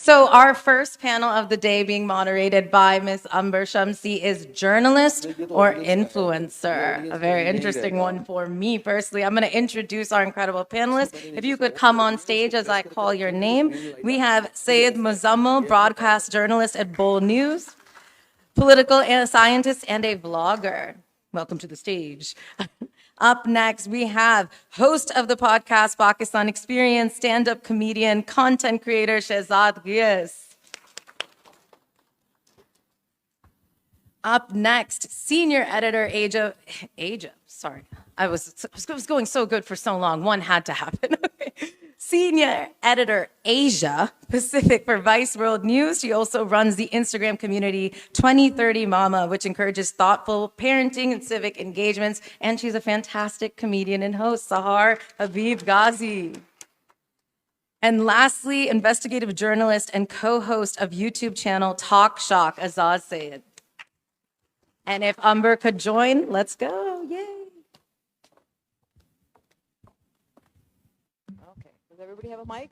So our first panel of the day being moderated by Ms. Amber Shamsi is journalist or influencer. A very interesting one for me personally. I'm going to introduce our incredible panelists. If you could come on stage as I call your name. We have Syed Muzammil, broadcast journalist at Bull News, political scientist and a vlogger. Welcome to the stage. Up next, we have host of the podcast Pakistan Experience, stand-up comedian, content creator Shehzad Ghias. Up next, senior editor Aja. Sorry, I was going so good for so long. One had to happen. Senior editor Asia Pacific for Vice World News. She also runs the Instagram community 2030 Mama, which encourages thoughtful parenting and civic engagements. And she's a fantastic comedian and host, Sahar Habib Ghazi. And lastly, investigative journalist and co-host of YouTube channel Talk Shock, Azaz Sayed. And if Amber could join, let's go. Yay. Everybody have a mic?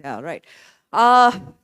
Yeah, right.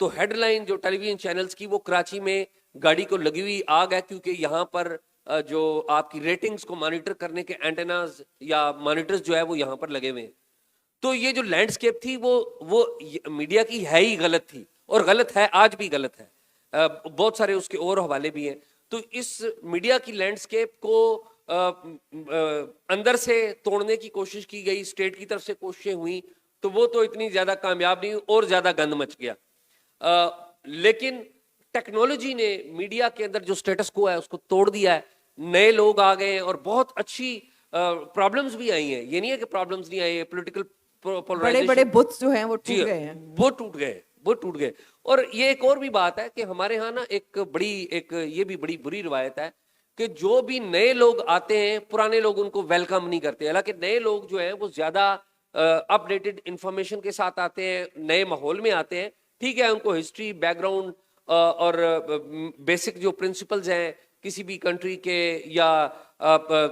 تو head line جو ٹیلی vision channels کی وہ کراچی میں گاڑی کو لگی ہوئی آگ ہے, کیونکہ یہاں پر جو آپ کی ریٹنگز کو مانیٹر کرنے کے اینٹیناز یا مانیٹرز جو ہے وہ یہاں پر لگے ہوئے ہیں. تو یہ جو لینڈسکیپ تھی وہ میڈیا کی ہے ہی غلط تھی, اور غلط ہے, آج بھی غلط ہے. بہت سارے اس کے اور حوالے بھی ہیں. تو اس میڈیا کی لینڈسکیپ کو اندر سے توڑنے کی کوشش کی گئی, اسٹیٹ کی طرف سے کوششیں ہوئیں, تو وہ تو اتنی زیادہ کامیاب نہیں, اور زیادہ گند مچ گیا. لیکن ٹیکنالوجی نے میڈیا کے اندر جو سٹیٹس کو ہے اس کو توڑ دیا ہے. نئے لوگ آ گئے ہیں اور بہت اچھی پرابلمز بھی آئی ہیں. یہ نہیں ہے کہ پرابلمز نہیں آئی ہیں, پولیٹیکل بڑے بڑے بتس جو ہیں وہ ٹوٹ گئے ہیں, وہ ٹوٹ گئے. اور یہ ایک اور بھی بات ہے کہ ہمارے ہاں نا ایک یہ بھی بڑی بری روایت ہے کہ جو بھی نئے لوگ آتے ہیں پرانے لوگ ان کو ویلکم نہیں کرتے. حالانکہ نئے لوگ جو ہیں وہ زیادہ اپ ڈیٹڈ انفارمیشن کے ساتھ آتے ہیں, نئے ماحول میں آتے ہیں. ٹھیک ہے, ان کو ہسٹری, بیک گراؤنڈ اور بیسک جو پرنسپلز ہیں کسی بھی کنٹری کے یا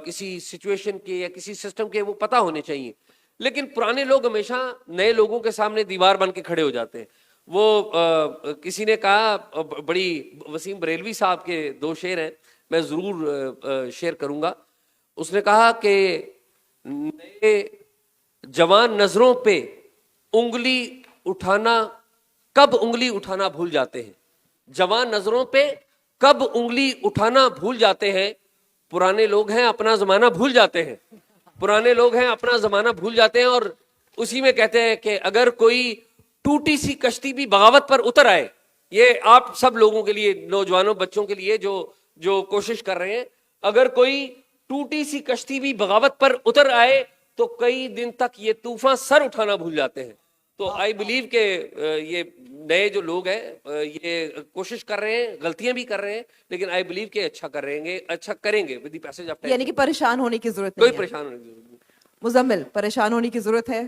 کسی سچویشن کے یا کسی سسٹم کے وہ پتہ ہونے چاہیے. لیکن پرانے لوگ ہمیشہ نئے لوگوں کے سامنے دیوار بن کے کھڑے ہو جاتے ہیں. وہ کسی نے کہا, بڑی وسیم بریلوی صاحب کے 2 شعر ہیں, میں ضرور شیئر کروں گا. اس نے کہا کہ نئے جوان نظروں پہ انگلی اٹھانا کب انگلی اٹھانا بھول جاتے ہیں. جوان نظروں پہ کب انگلی اٹھانا بھول جاتے ہیں. پرانے لوگ ہیں اپنا زمانہ بھول جاتے ہیں. پرانے لوگ ہیں اپنا زمانہ بھول جاتے ہیں. اور اسی میں کہتے ہیں کہ اگر کوئی ٹوٹی سی کشتی بھی بغاوت پر اتر آئے, یہ آپ سب لوگوں کے لیے, نوجوانوں, بچوں کے لیے جو کوشش کر رہے ہیں, اگر کوئی ٹوٹی سی کشتی بھی بغاوت پر اتر آئے تو کئی دن تک یہ طوفان سر اٹھانا بھول جاتے ہیں. تو آئی بلیو کہ یہ نئے جو لوگ ہیں یہ کوشش کر رہے ہیں, غلطیاں بھی کر رہے ہیں, لیکن آئی بلیو کہ اچھا کریں گے with the passage of time. یعنی کہ پریشان ہونے کی ضرورت کوئی نہیں ہے. پریشان ہونے کی ضرورت نہیں. مزمل, پریشان ہونے کی ضرورت ہے؟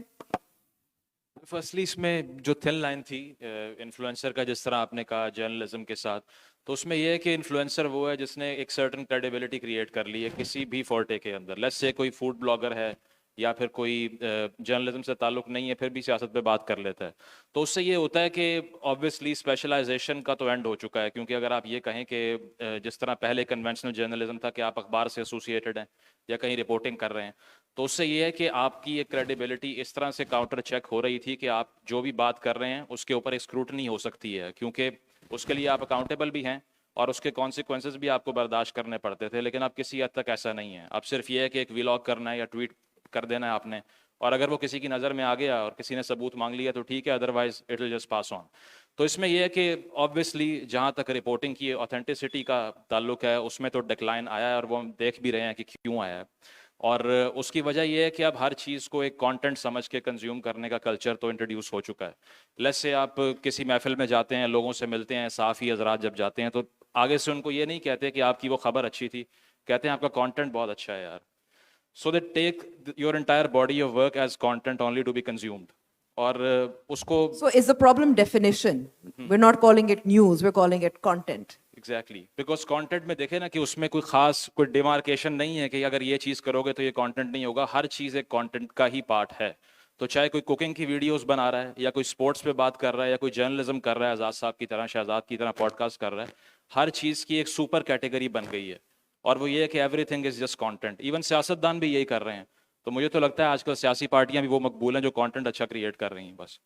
فرسٹلی اس میں جو تھن لائن تھی انفلوئنسر کا, جس طرح آپ نے کہا جرنلزم کے ساتھ, تو اس میں یہ ہے کہ انفلوئنسر وہ ہے جس نے ایک سرٹن کریڈیبلٹی کریٹ کر لی ہے کسی بھی فورٹے کے اندر. لیٹس سے کوئی فوڈ بلاگر ہے یا پھر کوئی جرنلزم سے تعلق نہیں ہے, پھر بھی سیاست پہ بات کر لیتا ہے. تو اس سے یہ ہوتا ہے کہ آبویسلی اسپیشلائزیشن کا تو اینڈ ہو چکا ہے, کیونکہ اگر آپ یہ کہیں کہ جس طرح پہلے کنونشنل جرنلزم تھا کہ آپ اخبار سے ایسوسیٹڈ ہیں یا کہیں رپورٹنگ کر رہے ہیں, تو اس سے یہ ہے کہ آپ کی ایک کریڈیبلٹی اس طرح سے کاؤنٹر چیک ہو رہی تھی کہ آپ جو بھی بات کر رہے ہیں اس کے اوپر ایک اسکروٹنی ہو سکتی ہے, کیونکہ اس کے لیے آپ اکاؤنٹیبل بھی ہیں اور اس کے کانسیکوینسز بھی آپ کو برداشت کرنے پڑتے تھے. لیکن اب کسی حد تک ایسا نہیں ہے. اب صرف یہ ہے کہ ایک ولاگ کرنا ہے یا ٹویٹ کر دینا ہے آپ نے, اور اگر وہ کسی کی نظر میں آ گیا اور کسی نے ثبوت مانگ لیا تو ٹھیک ہے, otherwise it will just pass on. تو اس میں یہ ہے کہ آبویسلی جہاں تک رپورٹنگ کی اوتھینٹسٹی کا تعلق ہے اس میں تو ڈکلائن آیا ہے, اور وہ ہم دیکھ بھی رہے ہیں کہ کیوں آیا ہے. اور اس کی وجہ یہ ہے کہ اب ہر چیز کو ایک کانٹینٹ سمجھ کے کنزیوم کرنے کا کلچر تو انٹروڈیوس ہو چکا ہے. لیٹس سے آپ کسی محفل میں جاتے ہیں, لوگوں سے ملتے ہیں, صحافی حضرات جب جاتے ہیں تو آگے سے ان کو یہ نہیں کہتے کہ آپ کی وہ خبر اچھی تھی, کہتے ہیں آپ کا کانٹینٹ بہت اچھا ہے یار. So that take your entire body of work as content only to be consumed. اور اس کو So is the problem definition? We're not calling it news, we're calling it content. Exactly, because content میں دیکھیں نا کہ اس میں کوئی خاص کوئی ڈیمارکیشن نہیں ہے کہ اگر یہ چیز کرو گے تو یہ کانٹینٹ نہیں ہوگا. ہر چیز ایک کانٹینٹ کا ہی پارٹ ہے. تو چاہے کوئی کوکنگ کی ویڈیوز بنا رہا ہے یا کوئی اسپورٹس پہ بات کر رہا ہے یا کوئی جرنلزم کر رہا ہے آزاد صاحب کی طرح, شہزاد کی طرح پوڈ کاسٹ کر رہا ہے, ہر چیز کی ایک سپر کیٹیگری بن گئی ہے, اور وہ یہ ہے کہ every thing is just content. Even سیاستدان بھی یہی کر رہے ہیں. تو مجھے تو لگتا ہے آج کل سیاسی پارٹیاں بھی وہ مقبول ہیں جو کانٹینٹ اچھا کریٹ کر رہی ہیں بس.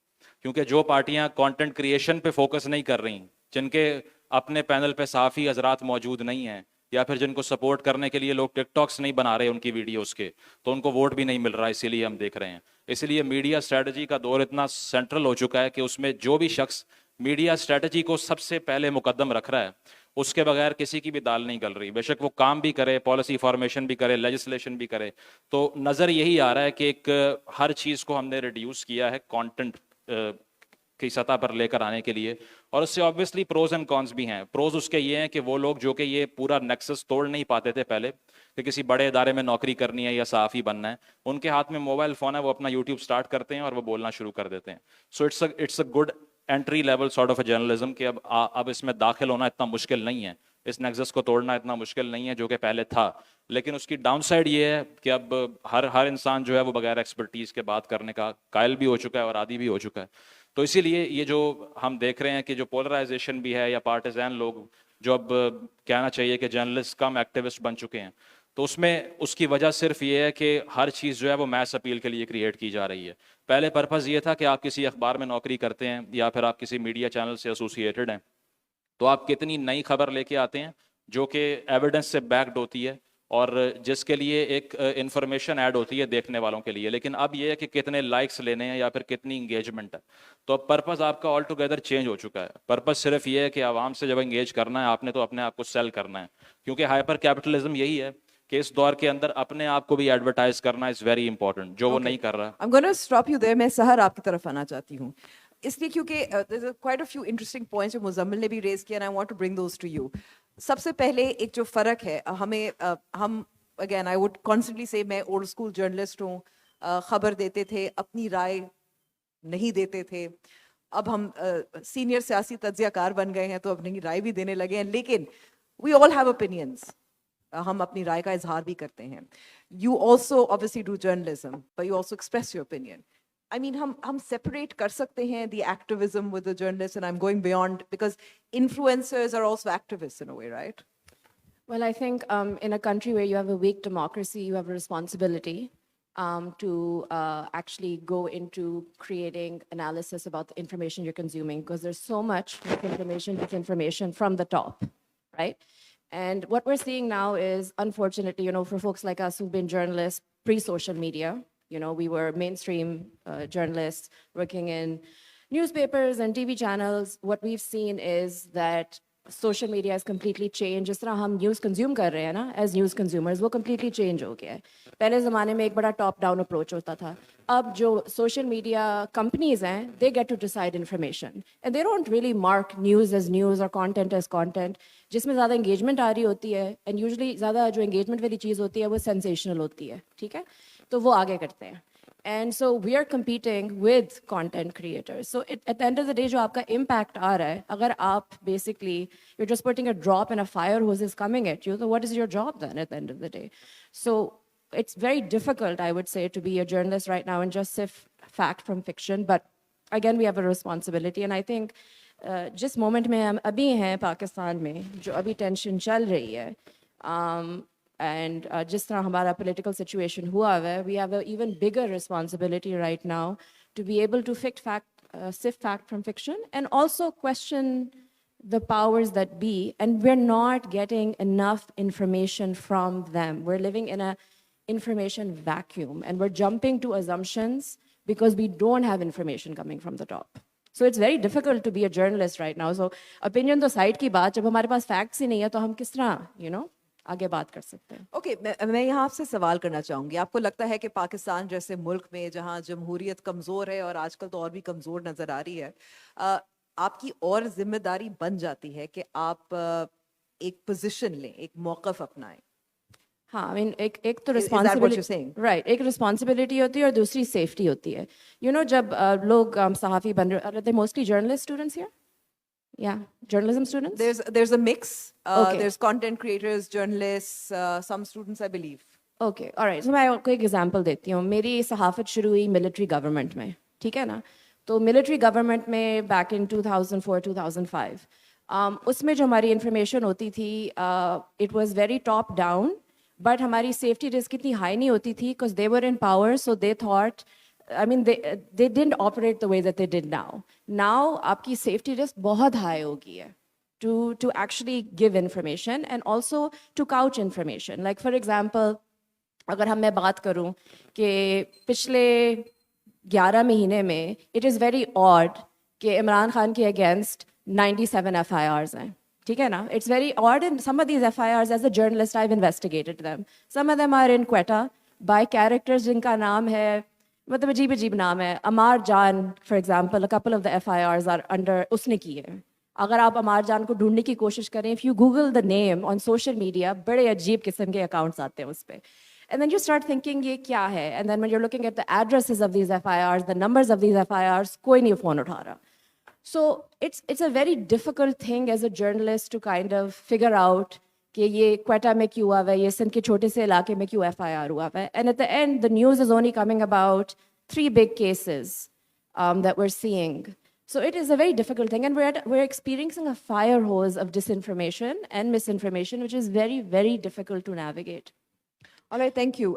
کیونکہ جو پارٹیاں کانٹینٹ کریشن پہ فوکس نہیں کر رہی, جن کے اپنے پینل پہ صحافی حضرات موجود نہیں ہیں, یا پھر جن کو سپورٹ کرنے کے لیے لوگ ٹک ٹاکس نہیں بنا رہے ان کی ویڈیوز کے, تو ان کو ووٹ بھی نہیں مل رہا. اسی لیے ہم دیکھ رہے ہیں, اسی لیے میڈیا اسٹریٹجی کا دور اتنا سینٹرل ہو چکا ہے کہ اس میں جو بھی شخص میڈیا اسٹریٹجی کو سب سے پہلے مقدم رکھ رہا ہے, اس کے بغیر کسی کی بھی دال نہیں گل رہی. بے شک وہ کام بھی کرے, پالیسی فارمیشن بھی کرے, لیجسلیشن بھی کرے. تو نظر یہی آ رہا ہے کہ ایک ہر چیز کو ہم نے ریڈیوس کیا ہے کانٹینٹ کی سطح پر لے کر آنے کے لیے. اور اس سے آبویسلی پروز اینڈ کونس بھی ہیں. پروز اس کے یہ ہیں کہ وہ لوگ جو کہ یہ پورا نیکسس توڑ نہیں پاتے تھے پہلے, کہ کسی بڑے ادارے میں نوکری کرنی ہے یا صحافی بننا ہے, ان کے ہاتھ میں موبائل فون ہے, وہ اپنا یوٹیوب سٹارٹ کرتے ہیں اور وہ بولنا شروع کر دیتے ہیں. So it's a good entry level sort of a journalism کہ اب اس میں داخل ہونا اتنا مشکل نہیں ہے, اس نیکسس کو توڑنا اتنا مشکل نہیں ہے جو کہ پہلے تھا. لیکن اس کی ڈاؤن سائڈ یہ ہے کہ اب ہر انسان جو ہے وہ بغیر ایکسپرٹیز کے بات کرنے کا قائل بھی ہو چکا ہے اور عادی بھی ہو چکا ہے. تو اسی لیے یہ جو ہم دیکھ رہے ہیں کہ جو پولرائزیشن بھی ہے یا پارٹیزان لوگ جو اب کہنا چاہیے کہ جرنلسٹ کم ایکٹیوسٹ بن چکے ہیں, تو اس میں اس کی وجہ صرف یہ ہے کہ ہر چیز جو ہے وہ میس اپیل کے لیے کریٹ کی جا رہی ہے. پہلے پرپز یہ تھا کہ آپ کسی اخبار میں نوکری کرتے ہیں یا پھر آپ کسی میڈیا چینل سے ایسوسیٹڈ ہیں, تو آپ کتنی نئی خبر لے کے آتے ہیں جو کہ ایویڈنس سے بیکڈ ہوتی ہے اور جس کے لیے ایک انفارمیشن ایڈ ہوتی ہے دیکھنے والوں کے لیے. لیکن اب یہ ہے کہ کتنے لائکس لینے ہیں یا پھر کتنی انگیجمنٹ ہے. تو اب پرپز آپ کا آل ٹوگیدر چینج ہو چکا ہے. پرپز صرف یہ ہے کہ عوام سے جب انگیج کرنا ہے آپ نے, تو اپنے آپ کو سیل کرنا ہے, کیونکہ ہائپر کیپٹلزم یہی ہے کہ اس دور کے اندر اپنے آپ کو بھی ایڈورٹائز کرنا از ویری امپورٹنٹ, جو وہ نہیں کر رہا. I'm going to stop you there. میں سحر آپ کی طرف آنا چاہتی ہوں اس لیے کیونکہ there's quite a few interesting points جو مزمل نے بھی ریز کیا and I want to bring those to you. سب سے پہلے ایک جو فرق ہے ہمیں ہم again I would constantly say میں old school journalist ہوں, خبر دیتے تھے, اپنی رائے نہیں دیتے تھے. اب ہم سینئر سیاسی تجزیہ کار بن گئے ہیں تو اپنی رائے بھی دینے لگے ہیں, لیکن we all have opinions. ہم اپنی رائے کا اظہار بھی کرتے ہیں. You also obviously do journalism, but you also express your opinion. I mean, ہم separate کر سکتے ہیں the activism with the journalist, and I'm going beyond because influencers are also activists in a way, right? Well, I think in a country where you have a weak democracy, you have a responsibility to actually go into creating analysis about the information you're consuming, because there's so much misinformation, disinformation from the top, right? And what we're seeing now is, unfortunately, for folks like us who've been journalists pre-social media, we were mainstream journalists working in newspapers and TV channels. What we've seen is that social media has completely changed. جس طرح ہم news consume کر رہے ہیں نا as news consumers, وہ completely change ہو گیا ہے. پہلے زمانے میں ایک بڑا ٹاپ ڈاؤن اپروچ ہوتا تھا. اب جو سوشل میڈیا کمپنیز ہیں they get to decide information and they don't really mark news as news اور کانٹینٹ ایز کانٹینٹ. جس میں زیادہ انگیجمنٹ آ رہی ہوتی ہے, اینڈ یوزلی زیادہ جو انگیجمنٹ والی چیز ہوتی ہے وہ سینسیشنل ہوتی ہے, ٹھیک ہے, تو وہ آگے کرتے ہیں. And so we are competing with content creators. So at the end of the day, جو آپ کا impact آ رہا ہے, اگر آپ basically, you're just putting a drop in a fire hose is coming at you, so what is your job then at the end of the day? So it's very difficult, I would say, to be a journalist right now and just sift fact from fiction. But again, we have a responsibility. And I think جس moment میں ہم ابھی ہیں پاکستان میں, جو ابھی tension چل رہی ہے, اینڈ جس طرح ہمارا پولیٹیکل سچویشن ہوا ہوا ہے, we have a even bigger responsibility right now to be able to sift fact from fiction and also question the powers that be, and we're not getting enough information from them. We're living in a information vacuum and we're jumping to assumptions because we don't have information coming from the top. So it's very difficult to be a journalist right now. So opinion تو side کی بات, جب ہمارے پاس facts ہی نہیں ہے تو ہم کس طرح آگے بات کر سکتے ہیں. اوکے, میں یہاں آپ سے سوال کرنا چاہوں گی. آپ کو لگتا ہے کہ پاکستان جیسے ملک میں جہاں جمہوریت کمزور ہے اور آج کل تو اور بھی کمزور نظر آ رہی ہے, آپ کی اور ذمہ داری بن جاتی ہے کہ آپ ایک پوزیشن لیں, ایک موقف اپنائیں؟ ہاں, I mean, ایک تو Is that what you're responsibility, saying? right, ایک responsibility ہوتی ہے اور دوسری safety ہوتی ہے. جب لوگ صحافی بن رہے, are they mostly journalist students here? Yeah, journalism students? There's a mix. Okay. There's content creators, journalists, some students, I believe. Okay, alright, so میں آپ کو ایک ایگزامپل دیتی ہوں. میری صحافت شروع ہوئی ملٹری گورنمنٹ میں, ٹھیک ہے نا. تو ملٹری گورنمنٹ میں بیک ان 2004-2005 اس میں جو ہماری انفارمیشن ہوتی تھی it was very top down, but ہماری سیفٹی رسک اتنی ہائی نہیں ہوتی تھی because they were in power, so they thought, I mean, they didn't operate the way that they did now. Now, آپ کی safety risk بہت high ہو گئی ہے to actually give information and also to couch information. Like for example, اگر میں بات کروں کہ پچھلے 11 مہینے میں it is very odd کہ عمران خان کے اگینسٹ 97 FIRs ہیں, ٹھیک ہے نا. It's very odd, and some of these FIRs, as a journalist, I've investigated them. Some of them are in Quetta by characters جن کا نام ہے, مطلب عجیب نام ہے. Ammar Jan for example, a couple of the FIRs are under اس نے کی ہے. اگر آپ عمار جان کو ڈھونڈنے کی کوشش کریں, if you Google the name on social media, بڑے عجیب قسم کے اکاؤنٹس آتے ہیں اس پہ. And then you start thinking یہ کیا ہے, and then when you're looking at the addresses of these FIRs, the numbers of these FIRs, کوئی نہیں فون اٹھا رہا. So it's a very difficult thing as a journalist to kind of figure out کہ یہ کوئٹہ میں کیوں ہوا ہے, یہ سندھ کے چھوٹے سے علاقے میں کیوں FIR ہوا ہے. And at the end, the news is only coming about 3 big cases that we're seeing. So it is a very difficult thing, and we're experiencing a fire hose of disinformation and misinformation, which is very, very difficult to navigate. All right, thank you.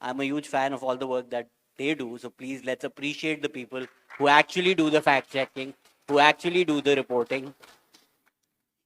I'm a huge fan of all the work that they do. So please, let's appreciate the people who actually do the fact checking, who actually do the reporting.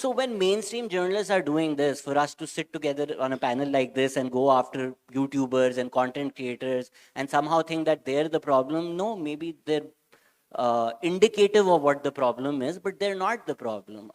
So when mainstream journalists are doing this, for us to sit together on a panel like this and go after YouTubers and content creators and somehow think that they're the problem, no, maybe they're indicative of what the problem is, but they're not the problem.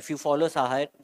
if you follow Sahar,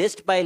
list by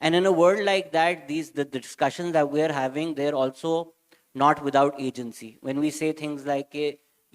And in a world like that, the discussions that we are having, they're also not without agency. When we say things like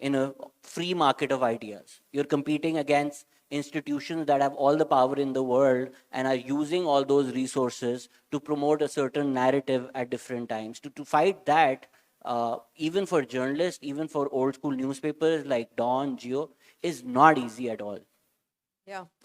in a free market of ideas, you're competing against institutions that have all the power in the world and are using all those resources to promote a certain narrative at different times. To fight that, even for journalists, even for old school newspapers like Dawn, Geo, is not easy at all. Yeah,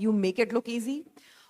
you make it look easy.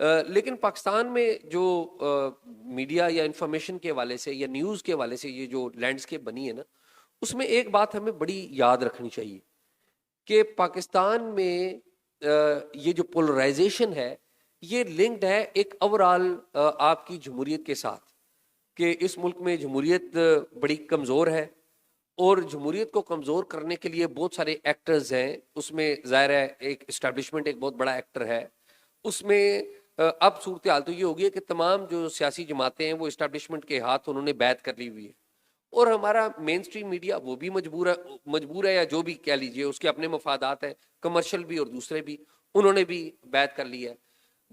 لیکن پاکستان میں جو media یا information کے حوالے سے یا news کے حوالے سے یہ جو لینڈسکیپ بنی ہے نا, اس میں ایک بات ہمیں بڑی یاد رکھنی چاہیے کہ پاکستان میں یہ جو پولرائزیشن ہے یہ لنکڈ ہے ایک اوورآل آپ کی جمہوریت کے ساتھ, کہ اس ملک میں جمہوریت بڑی کمزور ہے, اور جمہوریت کو کمزور کرنے کے لیے بہت سارے ایکٹرز ہیں. اس میں ظاہر ہے ایک اسٹیبلشمنٹ ایک بہت بڑا ایکٹر ہے. اس میں اب صورتحال تو یہ ہوگی ہے کہ تمام جو سیاسی جماعتیں ہیں وہ اسٹیبلشمنٹ کے ہاتھ انہوں نے بیعت کر لی ہوئی ہے, اور ہمارا مین اسٹریم میڈیا وہ بھی مجبور ہے یا جو بھی کہہ لیجئے, اس کے اپنے مفادات ہیں, کمرشل بھی اور دوسرے بھی, انہوں نے بھی بیعت کر لی ہے.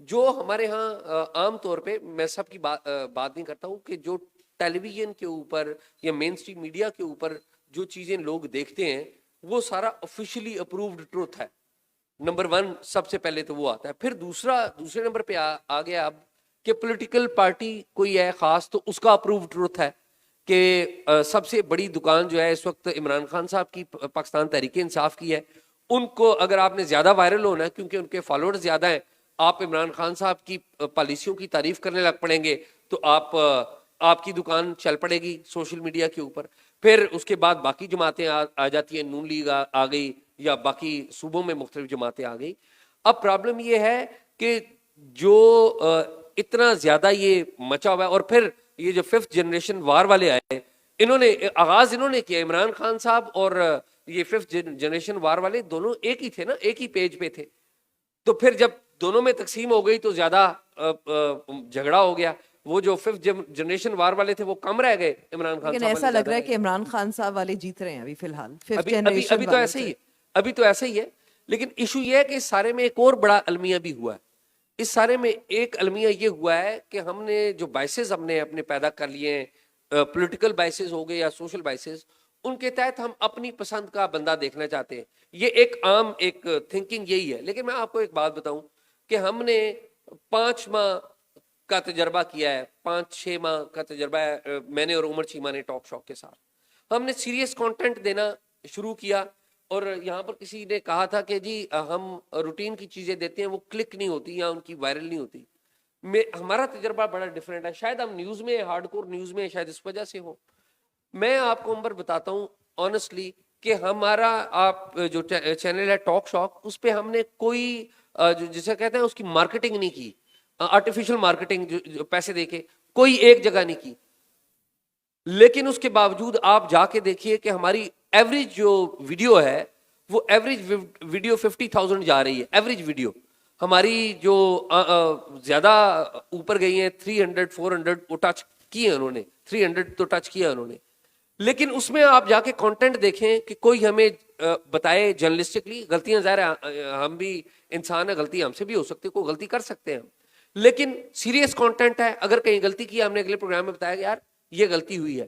جو ہمارے ہاں عام طور پہ میں سب کی بات نہیں کرتا ہوں کہ جو ٹیلی ویژن کے اوپر یا مین اسٹریم میڈیا کے اوپر جو چیزیں لوگ دیکھتے ہیں وہ سارا آفیشلی اپرووڈ ٹروتھ ہے. نمبر 1 سب سے پہلے تو وہ آتا ہے. پھر دوسرے نمبر پہ آ گیا اب کہ پولیٹیکل پارٹی کوئی ہے خاص تو اس کا اپرووڈ ٹروتھ ہے کہ سب سے بڑی دکان جو ہے اس وقت عمران خان صاحب کی پاکستان تحریک انصاف کی ہے. ان کو اگر آپ نے زیادہ وائرل ہونا ہے کیونکہ ان کے فالوورز زیادہ ہیں, آپ عمران خان صاحب کی پالیسیوں کی تعریف کرنے لگ پڑیں گے تو آپ کی دکان چل پڑے گی سوشل میڈیا کے اوپر. پھر اس کے بعد باقی جماعتیں آ جاتی ہیں, نون لیگ آ گئی یا باقی صوبوں میں مختلف جماعتیں آ گئی. اب پرابلم یہ ہے کہ جو اتنا زیادہ یہ مچا ہوا ہے, اور پھر یہ جو 5th جنریشن وار والے آئے, آغاز انہوں نے کیا. عمران خان صاحب اور یہ 5th جنریشن وار والے دونوں ایک ہی تھے نا, ایک ہی پیج پہ تھے. تو پھر جب دونوں میں تقسیم ہو گئی تو زیادہ جھگڑا ہو گیا. وہ جو 5th جنریشن وار والے تھے وہ کم رہ گئے, عمران خان لیکن صاحب ایسا لگ رہا ہے کہ عمران خان صاحب والے جیت رہے ہیں ابھی فی الحال. ابھی تو ایسے ہی ہے, ابھی تو ایسے ہی ہے. لیکن ایشو یہ ہے کہ اس سارے میں ایک اور بڑا المیہ بھی ہوا ہے. اس سارے میں ایک المیہ یہ ہوا ہے کہ ہم نے جو بائسز ہم نے اپنے پیدا کر لیے ہیں, پولیٹیکل بائسز ہو گئے یا سوشل بائسز, ان کے تحت ہم اپنی پسند کا بندہ دیکھنا چاہتے ہیں. یہ ایک عام ایک تھنکنگ یہی ہے. لیکن میں آپ کو ایک بات بتاؤں کہ ہم نے 5 ماہ کا تجربہ کیا ہے, 5-6 ماہ کا تجربہ ہے میں نے اور عمر چیمہ نے ٹاک شاک کے ساتھ. ہم نے سیریس کانٹینٹ دینا شروع کیا, اور یہاں پر کسی نے کہا تھا کہ جی ہم روٹین کی چیزیں دیتے ہیں وہ کلک نہیں ہوتی یا ان کی وائرل نہیں ہوتی. ہمارا تجربہ بڑا ڈیفرنٹ ہے. شاید ہم نیوز میں ہارڈ کور نیوز میں شاید اس وجہ سے ہو. میں آپ کو عمر بتاتا ہوں آنیسٹلی کہ ہمارا آپ جو چینل ہے ٹاک شاک, اس پہ ہم نے کوئی جسے کہتے ہیں اس کی مارکیٹنگ نہیں کی, آرٹیفیشل مارکیٹنگ جو پیسے دے کے کوئی ایک جگہ نہیں کی. لیکن اس کے باوجود آپ جا کے دیکھیے کہ ہماری ایوریج جو ویڈیو ہے وہ ایوریج ویڈیو 50,000 جا رہی ہے. ایوریج ویڈیو ہماری جو زیادہ اوپر گئی ہیں 300-400 وہ ٹچ کی ہیں انہوں نے, 300 تو ٹچ کیا انہوں نے. لیکن اس میں آپ جا کے کانٹینٹ دیکھیں کہ کوئی ہمیں بتائے جرنلسٹکلی, غلطیاں ظاہر ہے ہم بھی انسان ہیں, غلطی ہم سے بھی ہو سکتی ہے, کوئی غلطی کر سکتے ہیں ہم, لیکن سیریس کانٹینٹ ہے. اگر کہیں غلطی کی ہم نے اگلے پروگرام میں بتایا کہ یار یہ غلطی ہوئی ہے,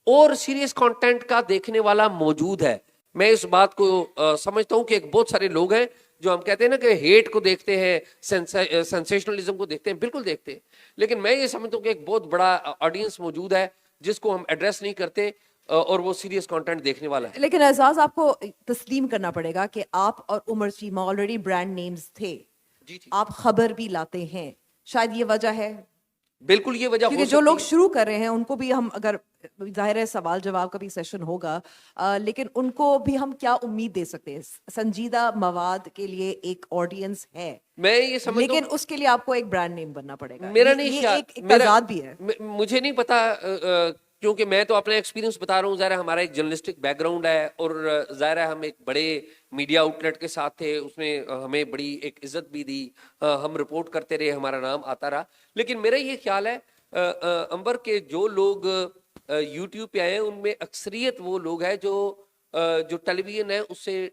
اور سیریس کانٹینٹ کا دیکھنے والا موجود ہے. میں اس بات کو سمجھتا ہوں کہ ایک بہت سارے لوگ ہیں جو ہم کہتے ہیں نا کہ ہیٹ کو دیکھتے ہیں, سینسیشنلزم کو دیکھتے ہیں, بالکل دیکھتے ہیں, لیکن میں یہ سمجھتا ہوں کہ ایک بہت بڑا آڈینس موجود ہے جس کو ہم ایڈریس نہیں کرتے اور وہ سیریس کانٹینٹ دیکھنے والا ہے. لیکن اعزاز آپ کو تسلیم کرنا پڑے گا کہ آپ اور عمر چیمہ آلریڈی برانڈ نیمز تھے, آپ خبر بھی لاتے ہیں, شاید یہ وجہ ہے. بالکل یہ وجہ, کیونکہ جو لوگ شروع کر رہے ہیں ان کو بھی ہم, اگر ظاہر ہے سوال جواب کا بھی سیشن ہوگا, لیکن ان کو بھی ہم کیا امید دے سکتے ہیں؟ سنجیدہ مواد کے لیے ایک آڈینس ہے, میں یہ سمجھتا ہوں, لیکن اس کے لیے آپ کو ایک برانڈ نیم بننا پڑے گا. میرا نہیں خیال, ایک تضاد بھی ہے. مجھے نہیں پتا کیونکہ میں تو اپنا ایکسپیرینس بتا رہا ہوں. ظاہر ہمارا ایک جرنلسٹک بیک گراؤنڈ ہے اور ظاہر ہے ہم ایک بڑے میڈیا آؤٹ لیٹ کے ساتھ تھے, اس نے ہمیں بڑی ایک عزت بھی دی, ہم رپورٹ کرتے رہے, ہمارا نام آتا رہا. لیکن میرا یہ خیال ہے امبر کے جو لوگ یوٹیوب پہ آئے ان میں اکثریت وہ لوگ ہیں جو ٹیلی ویژن ہے اس سے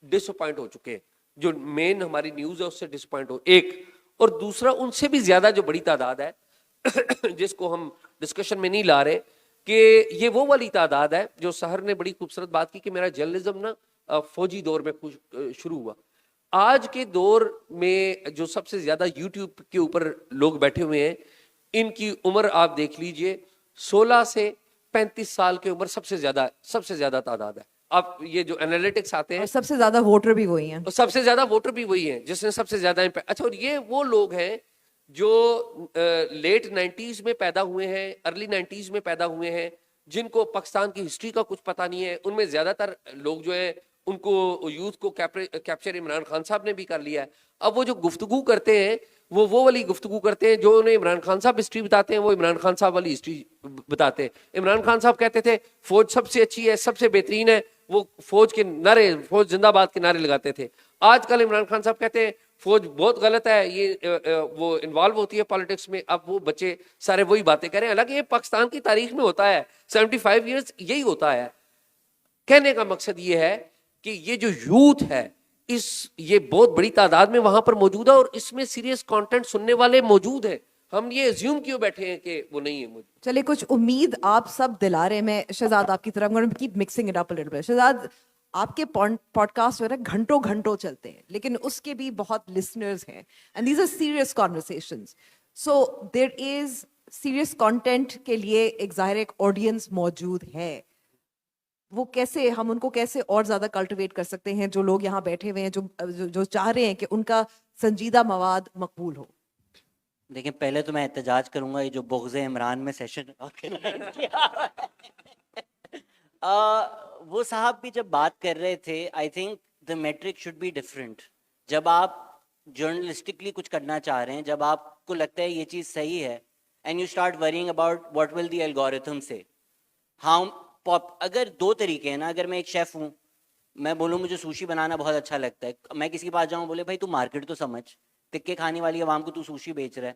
ڈس اپوائنٹ ہو چکے ہیں, جو مین ہماری نیوز ہے اس سے ڈس اپوائنٹ ہو. ایک اور دوسرا ان سے بھی زیادہ جو بڑی تعداد ہے جس کو ہم ڈسکشن میں نہیں لا رہے, کہ یہ وہ والی تعداد ہے جو سحر نے بڑی خوبصورت بات کی کہ میرا جرنلزم نا فوجی دور میں شروع ہوا. آج کے دور میں جو سب سے زیادہ یوٹیوب کے اوپر لوگ بیٹھے ہوئے ہیں ان کی عمر آپ دیکھ لیجئے 16 سے 35 سال کی عمر سب سے زیادہ تعداد ہے. آپ یہ جو انالیٹکس آتے ہیں, سب سے زیادہ ووٹر بھی وہی ہیں, سب سے زیادہ ووٹر بھی وہی ہیں جس نے سب سے زیادہ اچھا. اور یہ وہ لوگ ہیں جو لیٹ 90s میں پیدا ہوئے ہیں, ارلی 90s میں پیدا ہوئے ہیں, جن کو پاکستان کی ہسٹری کا کچھ پتہ نہیں ہے, ان میں زیادہ تر لوگ جو ہیں ان کو یوتھ کو کیپچر عمران خان صاحب نے بھی کر لیا ہے. اب وہ جو گفتگو کرتے ہیں وہ والی گفتگو کرتے ہیں جو انہیں عمران خان صاحب ہسٹری بتاتے ہیں, وہ عمران خان صاحب والی ہسٹری بتاتے ہیں. عمران خان صاحب کہتے تھے فوج سب سے اچھی ہے, سب سے بہترین ہے, وہ فوج کے نعرے, فوج زندہ باد کے نعرے لگاتے تھے. آج کل عمران خان صاحب کہتے ہیں فوج بہت غلط ہے, یہ وہ انوالو ہوتی ہے پالیٹکس میں. اب وہ بچے سارے وہی باتیں کہہ رہے ہیں, حالانکہ یہ پاکستان کی تاریخ میں ہوتا ہے, 75 ایئرز یہی ہوتا ہے. کہنے کا مقصد یہ ہے کہ یہ جو یوتھ ہے یہ بہت بڑی تعداد میں وہاں پر موجود ہے, اور اس میں سیریس کانٹینٹ سننے والے موجود ہیں. ہم یہ ایزیوم کیوں بیٹھے ہیں کہ وہ نہیں ہے موجود. چلے کچھ امید آپ سب دلا رہے. میں شہزاد آپ کی طرف keep mixing it up a little bit. Shahzad, آپ کے پوڈ کاسٹ جو ہے نا گھنٹوں گھنٹوں چلتے ہیں, لیکن اس کے بھی بہت لسنرز ہیں, and these are serious conversations. So there is serious content کے لیے ایک ظاہر ایک آڈینس موجود ہے. وہ کیسے, ہم ان کو کیسے اور زیادہ کلٹیویٹ کر سکتے ہیں, جو لوگ یہاں بیٹھے ہوئے ہیں جو چاہ رہے ہیں کہ ان کا سنجیدہ مواد مقبول ہو؟ دیکھیں, پہلے تو میں احتجاج کروں گا یہ جو بغض عمران میں سیشن وہ صاحب بھی جب بات کر رہے تھے, I think the metric should be different. جب آپ جرنلسٹکلی کچھ کرنا چاہ رہے ہیں, جب آپ کو لگتا ہے یہ چیز صحیح ہے, and you start worrying about what will the algorithm سے. ہاؤ اگر دو طریقے ہیں نا, اگر میں ایک شیف ہوں, میں بولوں مجھے سوشی بنانا بہت اچھا لگتا ہے, میں کسی کے پاس جاؤں بولے بھائی تو مارکیٹ تو سمجھ, تکے کھانے والی عوام کو تو سوشی بیچ رہا ہے.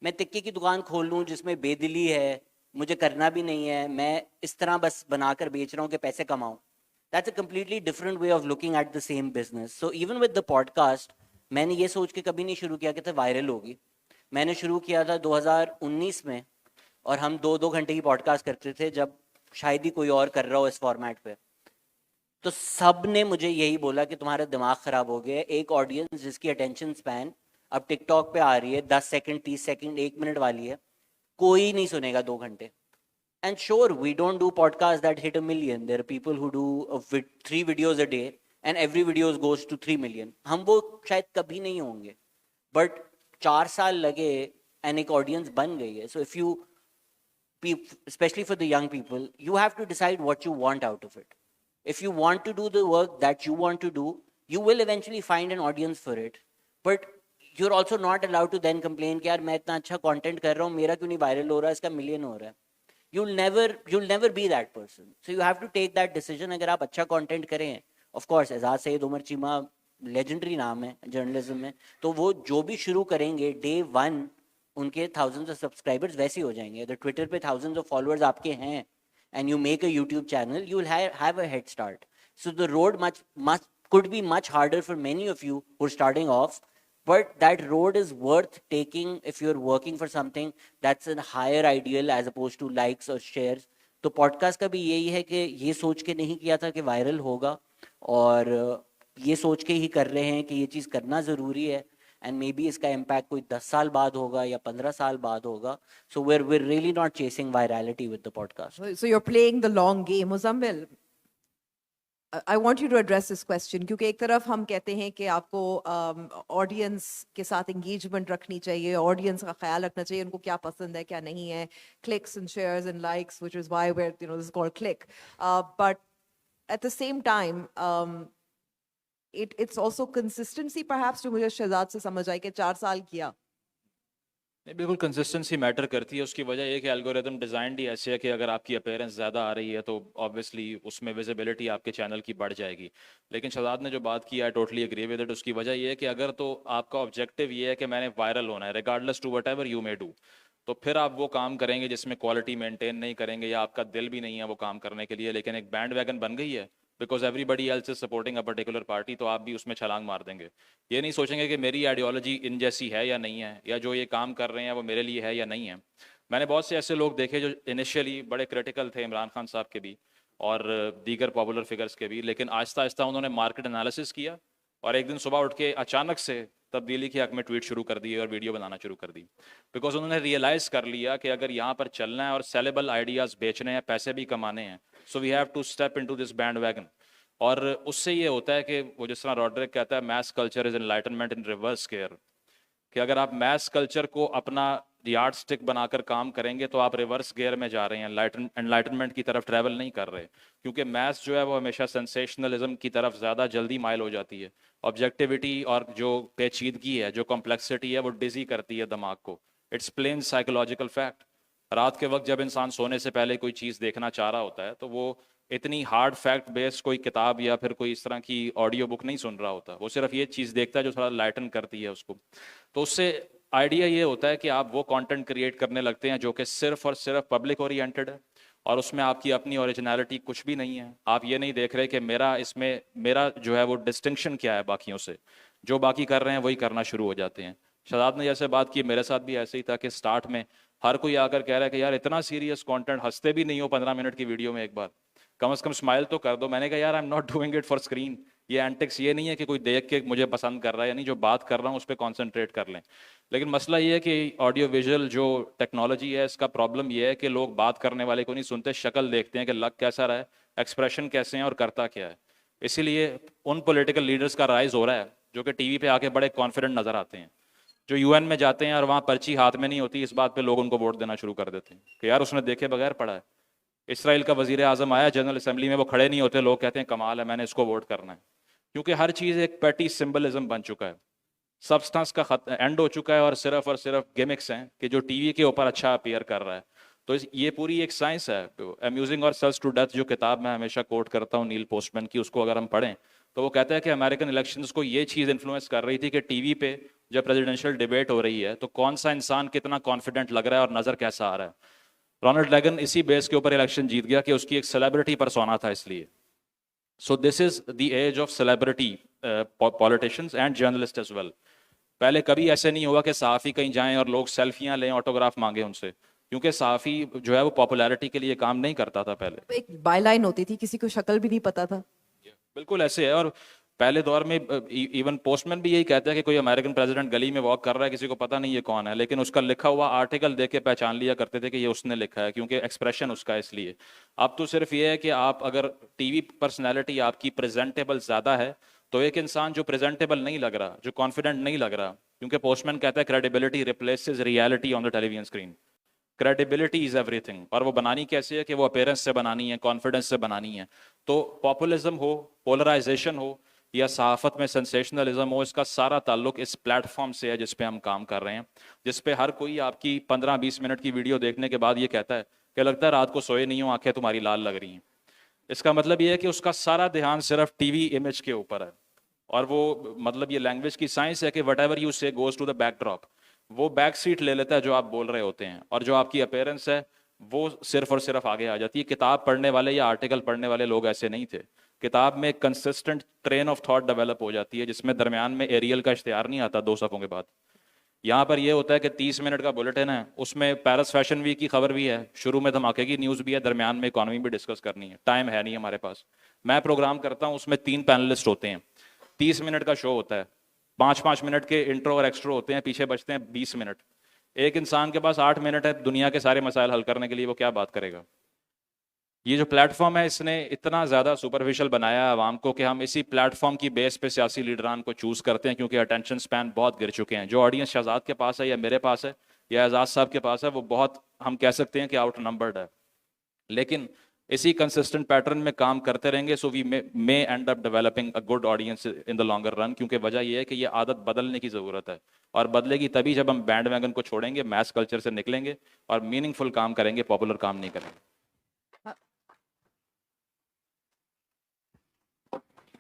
میں تکے کی دکان کھول لوں جس میں بے دلی ہے, مجھے کرنا بھی نہیں ہے, میں اس طرح بس بنا کر بیچ رہا ہوں کہ پیسے کماؤں. That's a completely different way of looking at the same business. So even with the podcast, میں نے یہ سوچ کے کبھی نہیں شروع کیا کہ وائرل ہوگی. میں نے شروع کیا تھا 2019 میں, اور ہم 2 گھنٹے کی پوڈ کاسٹ کرتے تھے, جب شاید ہی کوئی اور کر رہا ہو اس فارمیٹ پہ. تو سب نے مجھے یہی بولا کہ تمہارا دماغ خراب ہو گیا ہے. ایک آڈینس جس کی اٹینشن سپین اب ٹک ٹاک پہ آ رہی ہے 10 سیکنڈ 30 سیکنڈ 1 منٹ والی ہے, کوئی نہیں سنے گا 2 گھنٹے. And sure, we don't do podcasts that hit 1 million. There are people who do 3 videos a day and every video goes to 3 million. ہم وہ شاید کبھی نہیں ہوں گے, بٹ 4 سال لگے and ایک آڈینس بن گئی ہے. So if you, especially for the young people, you have to decide what you want out of it. If you want to do the work that you want to do, you will eventually find an audience for it. But you're also not allowed to then complain کہ یار میں اتنا اچھا content کر رہا ہوں, میرا کیوں نہیں وائرل ہو رہا ہے, اس کا ملین ہو رہا ہے. You'll never be that person. So you have to take that decision. اگر آپ اچھا content کریں, of course اعزاز سید عمر چیمہ لیجنڈری نام ہے جرنلزم میں, تو وہ جو بھی شروع کریں گے day 1 ان کے thousands of subscribers ویسے ہو جائیں گے. اگر ٹویٹر پہ thousands of followers آپ کے ہیں and you make a YouTube channel, you will have a head start. So the road could be much harder for many of you who are starting off, but that road is worth taking if you're working for something that's a higher ideal as opposed to likes or shares. تو pod cost کا بھی یہی ہے کہ یہ سوچ کے نہیں کیا تھا کہ وائرل ہوگا, اور یہ سوچ کے ہی کر رہے ہیں کہ یہ چیز کرنا ضروری ہے, اینڈ مے بی اس کا امپیکٹ کوئی 10 سال بعد ہوگا یا 15 سال بعد ہوگا. سو we're really not chasing virality with the podcast. So you're playing the long game. Muzammil, I want you to address this question, کیونکہ ایک طرف ہم کہتے ہیں کہ آپ کو آڈینس کے ساتھ انگیجمنٹ رکھنی چاہیے, آڈینس کا خیال رکھنا چاہیے, ان کو کیا پسند ہے کیا نہیں ہے, clicks and shares and likes, which is why we're, this is called click. But at the same time, it's also consistency perhaps, جو مجھے شہزاد سے سمجھ آئی کہ 4 سال کیا. نہیں, بالکل کنسسٹنسی میٹر کرتی ہے. اس کی وجہ یہ کہ الگوریتم ڈیزائنڈ ہی ایسے ہے کہ اگر آپ کی اپیرنس زیادہ آ رہی ہے تو آبویسلی اس میں ویزیبلٹی آپ کے چینل کی بڑھ جائے گی. لیکن شہزاد نے جو بات کی ہے, ٹوٹلی ایگری ود اٹ. اس کی وجہ یہ ہے کہ اگر تو آپ کا آبجیکٹیو یہ ہے کہ میں نے وائرل ہونا ہے regardless to whatever you may do, تو پھر آپ وہ کام کریں گے جس میں کوالٹی مینٹین نہیں کریں گے, یا آپ کا دل بھی نہیں ہے وہ کام کرنے کے لیے. لیکن ایک بینڈ ویگن بن گئی ہے because everybody else is supporting a particular party, تو آپ بھی اس میں چھلانگ مار دیں گے. یہ نہیں سوچیں گے کہ میری آئیڈیالوجی ان جیسی ہے یا نہیں ہے, یا جو یہ کام کر رہے ہیں وہ میرے لیے ہے یا نہیں ہے. میں نے بہت سے ایسے لوگ دیکھے جو انیشیلی بڑے کریٹیکل تھے عمران خان صاحب کے بھی اور دیگر پاپولر فگرس کے بھی, لیکن آہستہ آہستہ انہوں نے مارکیٹ انالیسس کیا اور ایک دن صبح اٹھ کے اچانک سے تبدیلی کے حق میں ٹویٹ شروع کر دی اور ویڈیو بنانا شروع کر دی. بیکاز انہوں نے ریئلائز کر لیا کہ اگر یہاں پر چلنا ہے اور سیلیبل آئیڈیاز بیچنے ہیں, پیسے بھی کمانے ہیں, so we have to step into this bandwagon. اور اس سے یہ ہوتا ہے کہ وہ جس طرح روڈرک کہتا ہے, mass culture is enlightenment in reverse gear, کہ اگر آپ میس کلچر کو اپنا یارڈ سٹک بنا کر کام کریں گے تو آپ ریورس گیئر میں جا رہے ہیں, انلائٹنمنٹ کی طرف ٹریول نہیں کر رہے, کیونکہ میس جو ہے وہ ہمیشہ سینسیشنلزم کی طرف زیادہ جلدی مائل ہو جاتی ہے. آبجیکٹیوٹی اور جو پیچیدگی ہے, جو کمپلیکسٹی ہے, وہ ڈزی کرتی ہے دماغ کو. It's plain psychological fact. رات کے وقت جب انسان سونے سے پہلے کوئی چیز دیکھنا چاہ رہا ہوتا ہے تو وہ اتنی ہارڈ فیکٹ بیس کوئی کتاب یا پھر کوئی اس طرح کی آڈیو بک نہیں سن رہا ہوتا, وہ صرف یہ چیز دیکھتا ہے جو تھوڑا لائٹن کرتی ہے اس کو. تو اس سے آئیڈیا یہ ہوتا ہے کہ آپ وہ کانٹینٹ کریٹ کرنے لگتے ہیں جو کہ صرف اور صرف پبلک اورینٹڈ ہے, اور اس میں آپ کی اپنی اوریجنلٹی کچھ بھی نہیں ہے. آپ یہ نہیں دیکھ رہے کہ میرا جو ہے وہ ڈسٹنکشن کیا ہے باقیوں سے. جو باقی کر رہے ہیں وہی کرنا شروع ہو جاتے ہیں. شہزاد نے جیسے بات کی, میرے ساتھ بھی ایسے ہی تھا کہ سٹارٹ میں ہر کوئی آ کر کہہ رہا ہے کہ یار اتنا سیریس کانٹینٹ, ہنستے بھی نہیں ہو 15 منٹ کی ویڈیو میں ایک بار, کم از کم اسمائل تو کر دو. میں نے کہا یار I am not doing it for screen. یہ اینٹکس یہ نہیں ہے کہ کوئی دیکھ کے مجھے پسند کر رہا ہے, یعنی جو بات کر رہا ہوں اس پہ کانسنٹریٹ کر لیں. لیکن مسئلہ یہ ہے کہ آڈیو ویژول جو ٹیکنالوجی ہے اس کا پرابلم یہ ہے کہ لوگ بات کرنے والے کو نہیں سنتے, شکل دیکھتے ہیں کہ لگ کیسا رہا ہے, ایکسپریشن کیسے ہیں اور کرتا کیا ہے. اسی لیے ان پولیٹیکل لیڈرز کا رائز ہو رہا ہے جو کہ ٹی وی پہ آ کے بڑے کانفیڈنٹ نظر آتے ہیں, جو یو این میں جاتے ہیں اور وہاں پرچی ہاتھ میں نہیں ہوتی, اس بات پہ لوگ ان کو ووٹ دینا شروع کر دیتے ہیں کہ یار اس نے دیکھے بغیر پڑھا ہے. اسرائیل کا وزیر اعظم آیا جنرل اسمبلی میں, وہ کھڑے نہیں ہوتے, لوگ کہتے ہیں کمال ہے, میں نے اس کو ووٹ کرنا ہے. کیونکہ ہر چیز ایک پیٹی سمبلزم بن چکا ہے, سبسٹنس کا اینڈ ہو چکا ہے, اور صرف گیمکس ہیں کہ جو ٹی وی کے اوپر اچھا اپیئر کر رہا ہے. تو یہ پوری ایک سائنس ہے. امیوزنگ اور سیلس ٹو ڈیتھ جو کتاب میں ہمیشہ کوٹ کرتا ہوں نیل پوسٹ مین کی, اس کو اگر ہم پڑھیں تو وہ کہتا ہے کہ امریکن الیکشنز کو یہ چیز انفلوئنس کر رہی تھی کہ ٹی وی پہ جب پریزیڈنشیل ڈیبیٹ ہو رہی ہے تو کون سا انسان کتنا کانفیڈنٹ لگ رہا ہے اور نظر کیسا آ رہا ہے. رونلڈ ریگن اسی بیس کے اوپر الیکشن جیت گیا کہ اس کی ایک سیلیبریٹی پرسونا تھا, اس لیے. So this is the age of celebrity politicians and journalist as well. پہلے کبھی ایسے نہیں ہوا کہ صحافی کہیں جائیں اور لوگ سیلفیاں لیں, آٹوگراف مانگیں ان سے, کیونکہ صحافی جو ہے وہ پاپولیرٹی کے لیے کام نہیں کرتا تھا پہلے. ایک بائی لائن ہوتی تھی, کسی کو شکل بھی نہیں پتا تھا. بالکل ایسے ہے. اور پہلے دور میں ایون پوسٹ مین بھی یہی کہتا ہے کہ کوئی امریکن پریزیڈنٹ گلی میں واک کر رہا ہے, کسی کو پتہ نہیں ہے کون ہے, لیکن اس کا لکھا ہوا آرٹیکل دیکھ کے پہچان لیا کرتے تھے کہ یہ اس نے لکھا ہے, کیونکہ ایکسپریشن اس کا. اس لیے اب تو صرف یہ ہے کہ آپ اگر ٹی وی پرسنالٹی آپ کی پریزنٹیبل زیادہ ہے تو ایک انسان جو پریزنٹیبل نہیں لگ رہا, جو کانفیڈنٹ نہیں لگ رہا, کیونکہ پوسٹ مین کہتا ہے credibility replaces reality on the television screen. Credibility is everything, اور وہ بنانی کیسے ہے کہ وہ اپیرنس سے بنانی ہے, کانفیڈنس سے بنانی ہے. تو پاپولزم ہو, پولرائزیشن ہو یا صحافت میں سینسیشنلزم ہو, اس کا سارا تعلق اس پلیٹ فارم سے ہے جس پہ ہم کام کر رہے ہیں, جس پہ ہر کوئی آپ کی 15-20 منٹ کی ویڈیو دیکھنے کے بعد یہ کہتا ہے کہ لگتا ہے رات کو سوئے نہیں ہوں, آنکھیں تمہاری لال لگ رہی ہیں. اس کا مطلب یہ ہے کہ اس کا سارا دھیان صرف ٹی وی امیج کے اوپر ہے, اور وہ مطلب یہ لینگویج کی سائنس ہے کہ whatever you say goes to the backdrop, وہ بیک سیٹ لے لیتا ہے جو آپ بول رہے ہوتے ہیں, اور جو آپ کی اپیرنس ہے وہ صرف اور صرف آگے آ جاتی ہے. کتاب پڑھنے والے یا آرٹیکل پڑھنے والے لوگ ایسے نہیں تھے. کتاب میں consistent train of thought develop ہو جاتی ہے جس میں درمیان میں ایریل کا اشتہار نہیں آتا 2 صفحوں کے بعد. یہاں پر یہ ہوتا ہے کہ 30 منٹ کا بلیٹن ہے, اس میں پیرس فیشن ویک کی خبر بھی ہے, شروع میں دھماکے کی نیوز بھی ہے, درمیان میں اکانومی بھی ڈسکس کرنی ہے. ٹائم ہے نہیں ہمارے پاس. میں پروگرام کرتا ہوں, اس میں 3 پینلسٹ ہوتے ہیں, 30 منٹ کا شو ہوتا ہے, 5-5 منٹ کے انٹرو اور ایکسٹرو ہوتے ہیں, پیچھے بچتے ہیں 20 منٹ. ایک انسان کے پاس 8 منٹ ہے دنیا کے سارے مسائل حل کرنے کے لیے, وہ کیا بات کرے گا. یہ جو پلیٹ فارم ہے اس نے اتنا زیادہ سپرفیشل بنایا عوام کو کہ ہم اسی پلیٹ فارم کی بیس پہ سیاسی لیڈران کو چوز کرتے ہیں, کیونکہ اٹینشن سپین بہت گر چکے ہیں. جو آڈینس شہزاد کے پاس ہے یا میرے پاس ہے یا اعزاز صاحب کے پاس ہے, وہ بہت ہم کہہ سکتے ہیں کہ آؤٹ نمبرڈ ہے. لیکن اسی کنسسٹنٹ پیٹرن میں کام کرتے رہیں گے, so we may end up developing a good audience in the longer run. کیونکہ وجہ یہ ہے کہ یہ عادت بدلنے کی ضرورت ہے, اور بدلے گی تبھی جب ہم بینڈ ویگن کو چھوڑیں گے, میس کلچر سے نکلیں گے اور میننگ فل کام کریں گے, پاپولر کام نہیں کریں گے.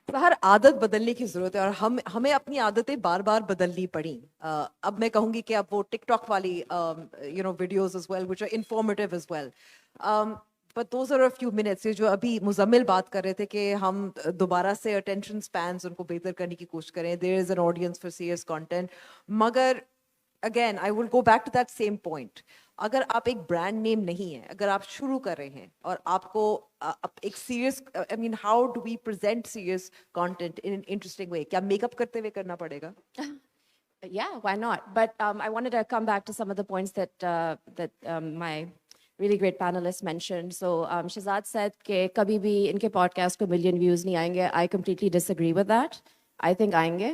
ہر عادت بدلنے کی ضرورت ہے, اور ہمیں اپنی عادتیں بار بار بدلنی پڑیں. اب میں کہوں گی کہ اب وہ ٹک ٹاک والی videos as well which are informative as well, but those are a few minutes. یہ جو ابھی مزمل بات کر رہے تھے کہ ہم دوبارہ سے attention spans ان کو بہتر کرنے کی کوشش کریں, there is an audience for serious content. مگر again I will go back to that same point. اگر آپ ایک برانڈ نیم نہیں ہے, اگر آپ شروع کر رہے ہیں اور آپ کو ایک serious I mean how do we present serious content in an interesting way, کیا میک اپ کرتے ہوئے کرنا پڑے گا؟ Yeah, why not? But I wanted to come back to some of the points that my really great panelists mentioned. So Shahzad said کہ کبھی بھی ان کے pod cost کو ملین ویوز نہیں آئیں گے. I completely disagree with that. I think آئیں گے.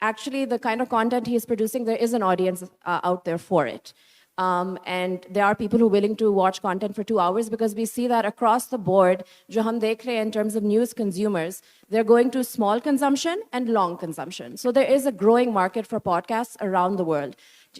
Actually, the kind of content he is producing, there is an audience out there for it. And there are people who are willing to watch content for 2 hours because we see that across the board, jo hum dekh rahe hain in terms of news consumers, they're going to small consumption and long consumption. So there is a growing market for podcasts around the world.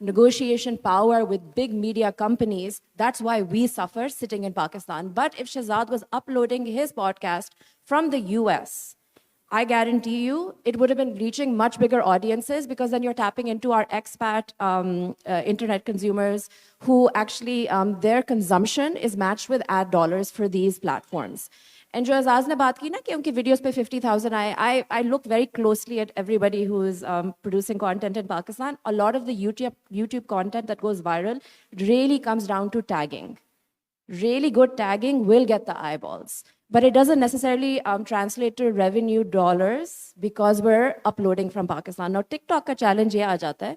negotiation power with big media companies, that's why we suffer sitting in Pakistan. But if Shahzad was uploading his podcast from the US, I guarantee you it would have been reaching much bigger audiences, because then you're tapping into our expat internet consumers who actually their consumption is matched with ad dollars for these platforms. And jo Azaz ne baat ki na ki unki videos pe 50,000 aaye, I look very closely at everybody who is producing content in Pakistan. A lot of the YouTube content that goes viral really comes down to tagging. Really good tagging will get the eyeballs. But it doesn't necessarily translate to revenue dollars because we're uploading from Pakistan. Now, TikTok ka challenge ye aa jata hai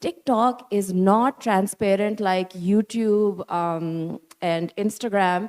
TikTok is not transparent like YouTube and Instagram,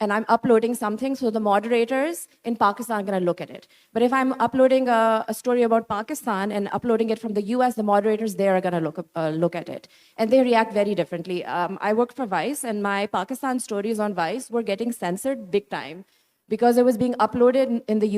and I'm uploading something, so the moderators in Pakistan are going to look at it. But if I'm uploading a story about Pakistan and uploading it from the US, the moderators there are going to look at it. And they react very differently. I worked for Vice, and my Pakistan stories on Vice were getting censored big time, because it was being uploaded in the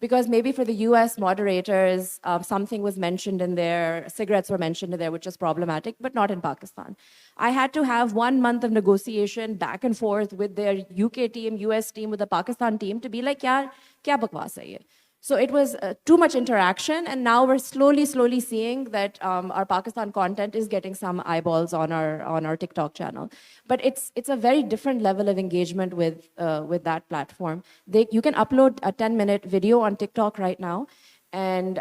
Because maybe for the US moderators, something was mentioned in there, cigarettes were mentioned in there, which is problematic, but not in Pakistan. I had to have 1 month of negotiation back and forth with their UK team, US team, with the Pakistan team to be like, yaar, kya bakwas hai ye? So it was too much interaction, and now we're slowly seeing that our Pakistan content is getting some eyeballs on our TikTok channel. But it's a very different level of engagement with that platform. You can upload a 10-minute video on TikTok right now, and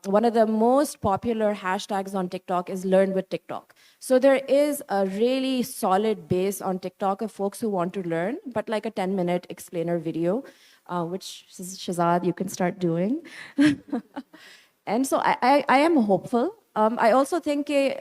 one of the most popular hashtags on TikTok is "Learn with TikTok." So there is a really solid base on TikTok of folks who want to learn, but like a 10-minute explainer video. Which Shahzad, you can start doing. And so I am hopeful. I also think that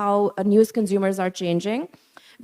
how news consumers are changing.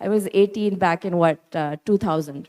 I was 18 back in 2000.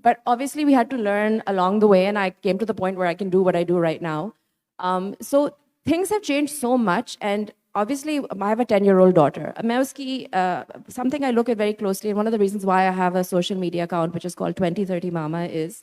But obviously we had to learn along the way, and I came to the point where I can do what I do right now. So things have changed so much, and obviously, I have a 10-year-old daughter. Something I look at very closely, and one of the reasons why I have a social media account, which is called 2030 Mama, is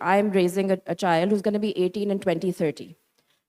I'm raising a child who's going to be 18 in 2030.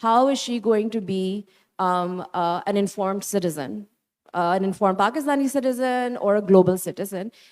How is she going to be an informed citizen? An informed Pakistani citizen or a global citizen?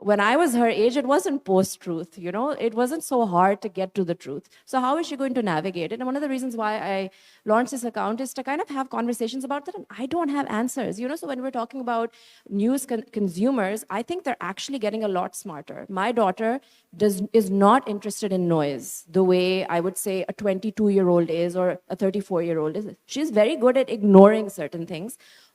When I was her age, it wasn't post-truth, you know? It wasn't so hard to get to the truth. So how is she going to navigate it? And one of the reasons why I launched this account is to kind of have conversations about that. And I don't have answers, you know? So when we're talking about news consumers, I think they're actually getting a lot smarter. My daughter is not interested in noise the way I would say a 22-year-old is or a 34-year-old is. She's very good at ignoring certain things.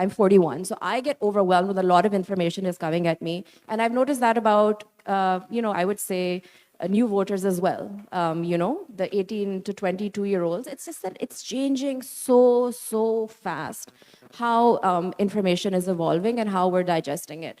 I'm 41, so I get overwhelmed with a lot of information is coming at me. And I've noticed that about, I would say new voters as well. The 18 to 22-year-olds. It's just that it's changing so fast how information is evolving and how we're digesting it.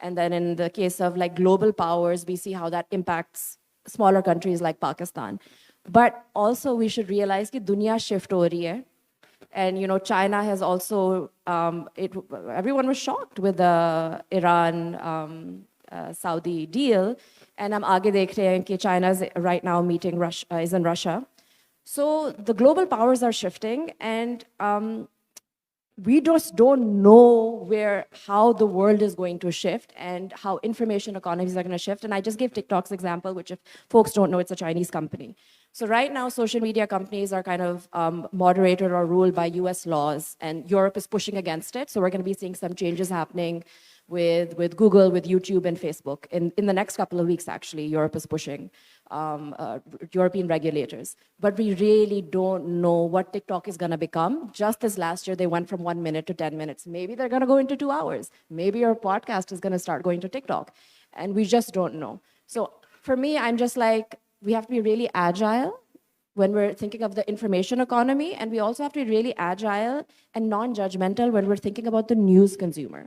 And then in the case of like global powers, we see how that impacts smaller countries like Pakistan. But also we should realize that dunya shift ho rahi hai. And, China has also, everyone was shocked with the Iran Saudi deal. And hum aage dekh rahe hain ki China is right now meeting is in Russia. So the global powers are shifting, and we just don't know how the world is going to shift and how information economies are going to shift. And I just gave TikTok's example, which if folks don't know, it's a Chinese company. So right now, social media companies are kind of moderated or ruled by US laws, and Europe is pushing against it. So we're going to be seeing some changes happening with Google, with YouTube, and Facebook. In the next couple of weeks, actually, Europe is pushing European regulators. But we really don't know what TikTok is going to become. Just as last year, they went from 1 minute to 10 minutes. Maybe they're going to go into 2 hours. Maybe your podcast is going to start going to TikTok. And we just don't know. So for me, I'm just like, we have to be really agile when we're thinking of the information economy. And we also have to be really agile and non-judgmental when we're thinking about the news consumer.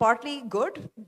partly good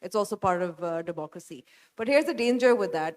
It's also part of democracy. But here's the danger with that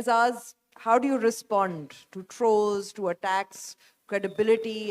Azaz, how do you respond to trolls, to attacks, credibility,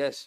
Yes.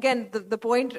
again the point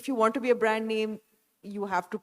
if you want to be a brand name, you have to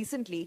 recently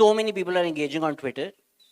so many people are engaging on Twitter,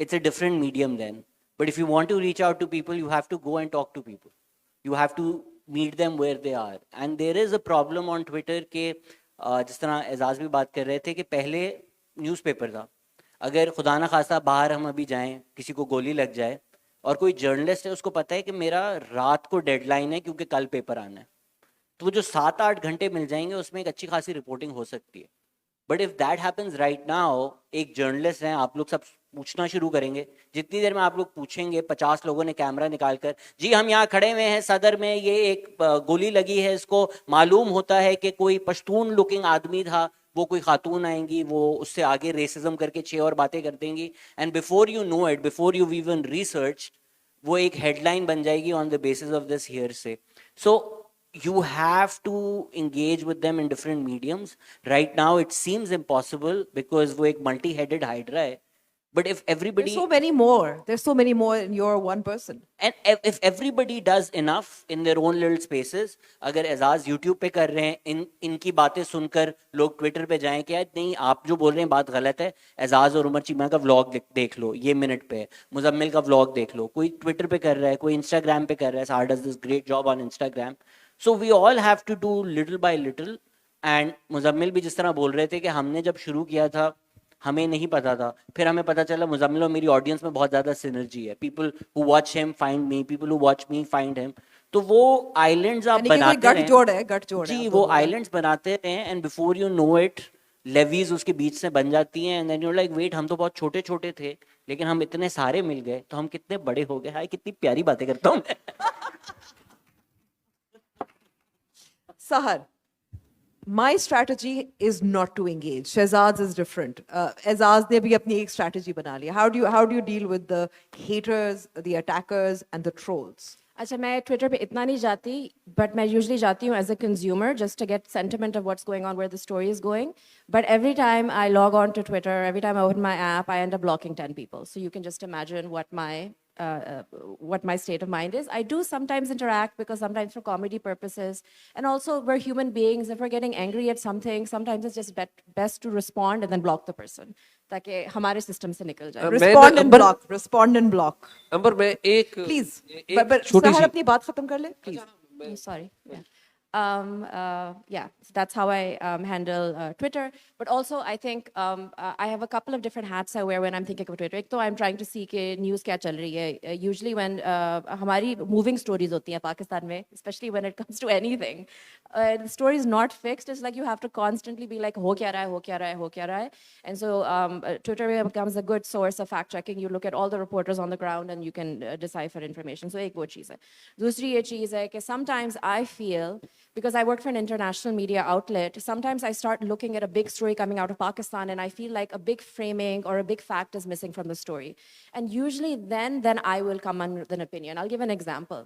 It's a different medium then. But if you want to reach out to people, you have to go and talk to people. You have to meet them where they are. And there is a problem on Twitter کہ جس طرح اعزاز بھی بات کر رہے تھے کہ پہلے نیوز پیپر تھا, اگر خدا نہ خواستہ باہر ہم ابھی جائیں, کسی کو گولی لگ جائے اور کوئی جرنلسٹ ہے, اس کو پتہ ہے کہ میرا رات کو ڈیڈ لائن ہے کیونکہ کل پیپر آنا ہے, تو وہ جو 7-8 گھنٹے مل جائیں گے اس میں ایک اچھی خاصی رپورٹنگ ہو سکتی ہے. But if that happens right now, ایک جرنلسٹ ہیں, آپ لوگ سب پوچھنا شروع کریں گے, جتنی دیر میں آپ لوگ پوچھیں گے 50 لوگوں نے کیمرہ نکال کر, جی ہم یہاں کھڑے ہوئے ہیں صدر میں, یہ ایک گولی لگی ہے, اس کو معلوم ہوتا ہے کہ کوئی پشتون لکنگ آدمی تھا, وہ کوئی خاتون آئیں گی, وہ اس سے آگے ریسزم کر کے 6 اور باتیں کر دیں گی, and before you know it, before you even research, وہ ایک ہیڈ لائن بن جائے گی on the basis of this hearsay. So you have to engage with them in different mediums. Right now it seems impossible because وہ ایک multi-headed hydra ہے. But if everybody, there's so many more and you're one person. and if everybody does enough in their own little spaces, اگر اعزاز YouTube پہ کر رہے ہیں, ان کی باتیں سن کر لوگ ٹویٹر پہ جائیں کہ نہیں آپ جو بول رہے ہیں بات غلط ہے, اعزاز اور عمر چیمہ کا ولاگ دیکھ لو, یہ منٹ پہ, مزمل کا ولاگ دیکھ لو, کوئی ٹویٹر پہ کر رہا ہے, کوئی انسٹاگرام پہ کر رہا ہے, Sahar does this great job on Instagram. So we all have to do little by little. And Muzammil بھی جس طرح بول رہے تھے کہ ہم نے جب شروع کیا تھا ہمیں نہیں پتا تھا, پھر ہمیں پتا چلا مزمل اور میری آڈینس میں بہت زیادہ سینرجی ہے, people who watch him find me, people who watch me find him. تو وہ آئیلینڈز آپ بناتے رہیں, جی وہ آئیلینڈز بناتے رہیں, and before you know it levees اس کے بیچ سے بن جاتی ہیں, and then you like wait, ہم تو بہت چھوٹے چھوٹے تھے لیکن ہم اتنے سارے مل گئے تو ہم کتنے بڑے ہو گئے. ہائے کتنی پیاری باتیں کرتا ہوں میں. Sahar, my strategy is not to engage. Shehzad's is different. Aizaz ne bhi apni ek strategy bana liya. How do you deal with the haters, the attackers and the trolls? اچھا میں ٹویٹر پہ اتنا نہیں جاتی, but میں usually جاتی ہوں as a consumer just to get sentiment of what's going on where the story is going. But every time I log on to Twitter, every time I open my app, I end up blocking 10 people. So you can just imagine what my state of mind is. I do sometimes interact because sometimes for comedy purposes, and also we're human beings. If we're getting angry at something, sometimes it's just best to respond and then block the person تاکہ ہمارے system سے نکل جائے. Respond and block. امبر میں ایک Please. ایک But چھوٹی Sahar سی اپنی بات ختم کر لے please. Sorry. Yeah, so that's how I handle Twitter. But also, I think I have a couple of different hats I wear when I'm thinking of Twitter. ایک تو I'm trying to see کہ news کیا چل رہی ہے. Usually when ہماری moving stories ہوتی ہیں پاکستان میں, especially when it comes to anything, the story is not fixed. It's like you have to constantly be like, ہو کیا رہا ہے, ہو کیا رہا ہے, ہو کیا رہا ہے. And so Twitter becomes a good source of fact checking. You look at all the reporters on the ground and you can decipher information. So ایک وہ چیز ہے. دوسری یہ چیز ہے کہ sometimes I feel, because I work for an international media outlet, sometimes I start looking at a big story coming out of Pakistan and I feel like a big framing or a big fact is missing from the story. And usually then I will come on with an opinion. I'll give an example.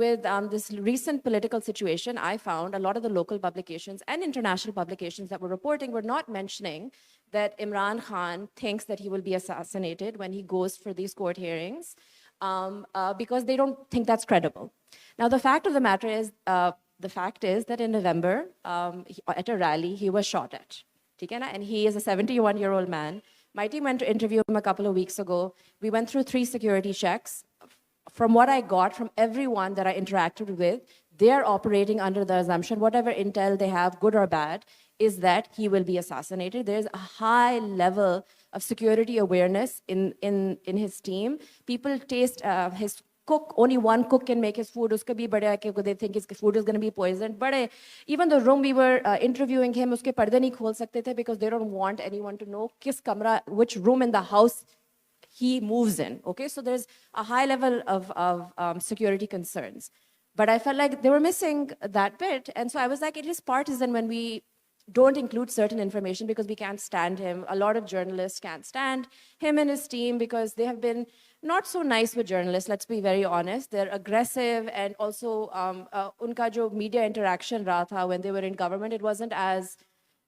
With this recent political situation, I found a lot of the local publications and international publications that were reporting were not mentioning that Imran Khan thinks that he will be assassinated when he goes for these court hearings, because they don't think that's credible. Now, the fact of the matter is, that in November, at a rally, he was shot at. And he is a 71-year-old man. My team went to interview him a couple of weeks ago. We went through 3 security checks. From what I got from everyone that I interacted with, they are operating under the assumption, whatever intel they have, good or bad, is that he will be assassinated. There is a high level of security awareness in his team. People taste his cook, only one cook can make his food, uska bhi bada hai ki they think his food is going to be poisoned. But even the room we were interviewing him, uske parde nahi khol sakte the because they don't want anyone to know kis kamra, which room in the house he moves in. Okay, so there's a high level of security concerns. But I felt like they were missing that bit. And so I was like, it is partisan when we don't include certain information because we can't stand him. A lot of journalists can't stand him and his team because they have been not so nice with journalists, let's be very honest. They're aggressive, and also unka jo media interaction raha tha when they were in government, it wasn't as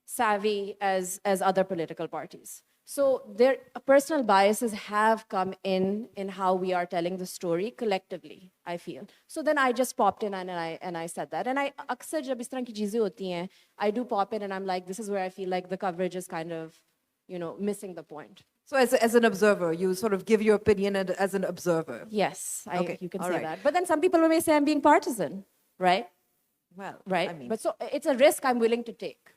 savvy as other political parties. So their personal biases have come in how we are telling the story collectively, I feel. So then I just popped in and I said that. And I aksar jab is tarah ki cheezein hoti hain, I do pop in and I'm like, this is where I feel like the coverage is kind of, missing the point. So as an observer, you sort of give your opinion as an observer. Yes, Okay, you can all say right. that. But then some people may say I'm being partisan. right? Well, Right? I mean, But so it's a risk I'm willing to take.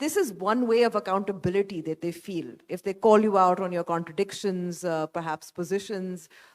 this is one way of accountability that they feel. If they call you out on your contradictions, perhaps positions,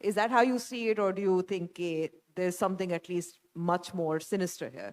is that how you see it, or do you think there's something at least much more sinister here?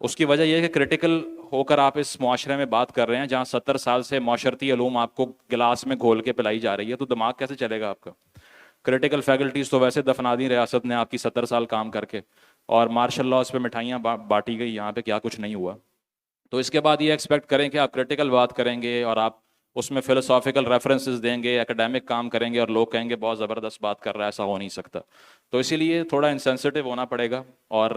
اس کی وجہ یہ ہے کہ critical ہو کر آپ اس معاشرے میں بات کر رہے ہیں جہاں 70 سال سے معاشرتی علوم آپ کو گلاس میں گھول کے پلائی جا رہی ہے, تو دماغ کیسے چلے گا آپ کا؟ کریٹیکل فیکلٹیز تو ویسے دفنا دی ریاست نے آپ کی 70 سال کام کر کے, اور مارشل لاس پہ مٹھائیاں بانٹی گئی, یہاں پہ کیا کچھ نہیں ہوا. تو اس کے بعد یہ ایکسپیکٹ کریں کہ آپ کریٹیکل بات کریں گے اور آپ اس میں فلسافیکل ریفرنسز دیں گے, ایکڈیمک کام کریں گے اور لوگ کہیں گے بہت زبردست بات کر رہا ہے, ایسا ہو نہیں سکتا. تو اسی لیے تھوڑا انسینسٹیو ہونا پڑے گا. اور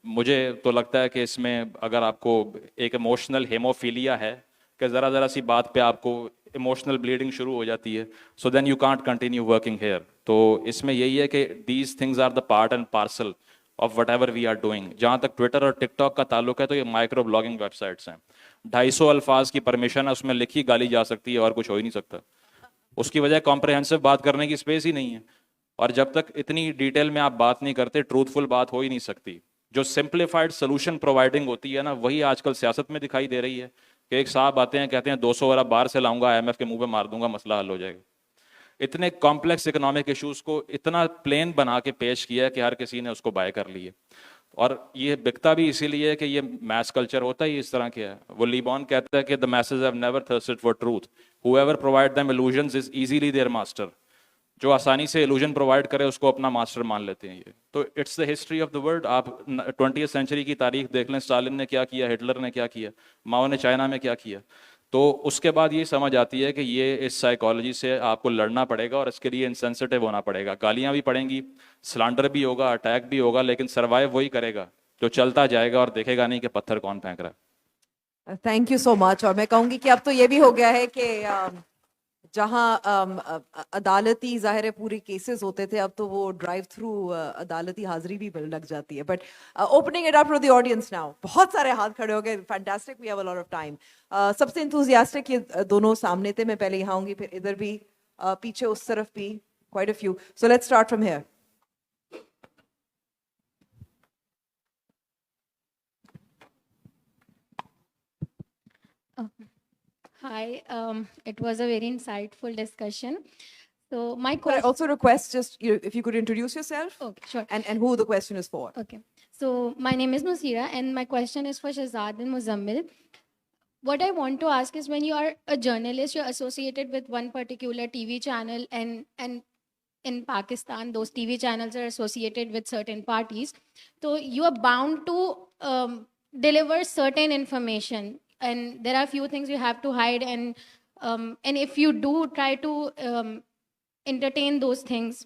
مجھے تو لگتا ہے کہ اس میں اگر آپ کو ایک ایموشنل ہیموفیلیا ہے کہ ذرا ذرا سی بات پہ آپ کو ایموشنل بلیڈنگ شروع ہو جاتی ہے, so then you can't continue working here. تو اس میں یہی ہے کہ these things are the part and parcel of whatever we are doing. جہاں تک ٹویٹر اور ٹک ٹاک کا تعلق ہے تو یہ مائکرو بلاگنگ ویب سائٹس ہیں. 250 الفاظ کی پرمیشن ہے, اس میں لکھی گالی جا سکتی ہے اور کچھ ہو ہی نہیں سکتا. اس کی وجہ کمپریہنسو بات کرنے کی اسپیس ہی نہیں ہے, اور جب تک اتنی ڈیٹیل میں آپ بات نہیں کرتے ٹروتھ فل بات ہو ہی نہیں سکتی. جو سمپلیفائڈ سولوشن پرووائڈنگ ہوتی ہے نا, وہی آج کل سیاست میں دکھائی دے رہی ہے کہ ایک صاحب آتے ہیں کہتے ہیں 200 ارب باہر سے لاؤں گا, IMF کے منہ پہ مار دوں گا, مسئلہ حل ہو جائے گا. اتنے کمپلیکس اکنامک ایشوز کو اتنا پلین بنا کے پیش کیا ہے کہ ہر کسی نے اس کو بائے کر لی ہے. اور یہ بکتا بھی اسی لیے کہ یہ میس کلچر ہوتا ہی اس طرح کیا ہے. وہ لیبون کہتا ہے کہ the masses have never thirsted for truth. Whoever provide them illusions is easily their master. جو آسانی سے illusion پرووائڈ کرے اس کو اپنا ماسٹر مان لیتے ہیں. یہ تو it's the history of the world. آپ 20th سینچری کی تاریخ دیکھ لیں, اسٹالن نے کیا کیا, ہٹلر نے کیا کیا, ماؤ نے چائنا میں کیا کیا. تو اس کے بعد یہ سمجھ آتی ہے کہ یہ اس سائیکالوجی سے آپ کو لڑنا پڑے گا اور اس کے لیے انسینسٹیو ہونا پڑے گا. گالیاں بھی پڑیں گی, سلانڈر بھی ہوگا, اٹیک بھی ہوگا, لیکن سروائیو وہی کرے گا جو چلتا جائے گا اور دیکھے گا نہیں کہ پتھر کون پھینک رہا ہے. تھینک یو سو مچ. اور میں کہوں گی کہ اب تو یہ بھی ہو گیا ہے کہ جہاں عدالتی ظاہر ہے پورے کیسز ہوتے تھے, اب تو وہ ڈرائیو تھرو عدالتی حاضری بھی لگ جاتی ہے. But opening it up to the audience now. بہت سارے ہاتھ کھڑے ہو گئے, fantastic, we have a lot of time. سب سے انتھوزیاسٹک یہ دونوں سامنے تھے. میں پہلے یہاں ہوں گی, پھر ادھر بھی, پیچھے اس طرف بھی, quite a few. So let's start from here. Hi, it was a very insightful discussion. So my Could I question, also request just if you could introduce yourself okay, sure. and who the question is for. Okay. So my name is Nusira and my question is for Shahzad and Muzammil. What I want to ask is when you are a journalist, you're associated with one particular TV channel and in Pakistan, those TV channels are associated with certain parties. So you are bound to deliver certain information, and there are few things you have to hide. And if you do try to entertain those things,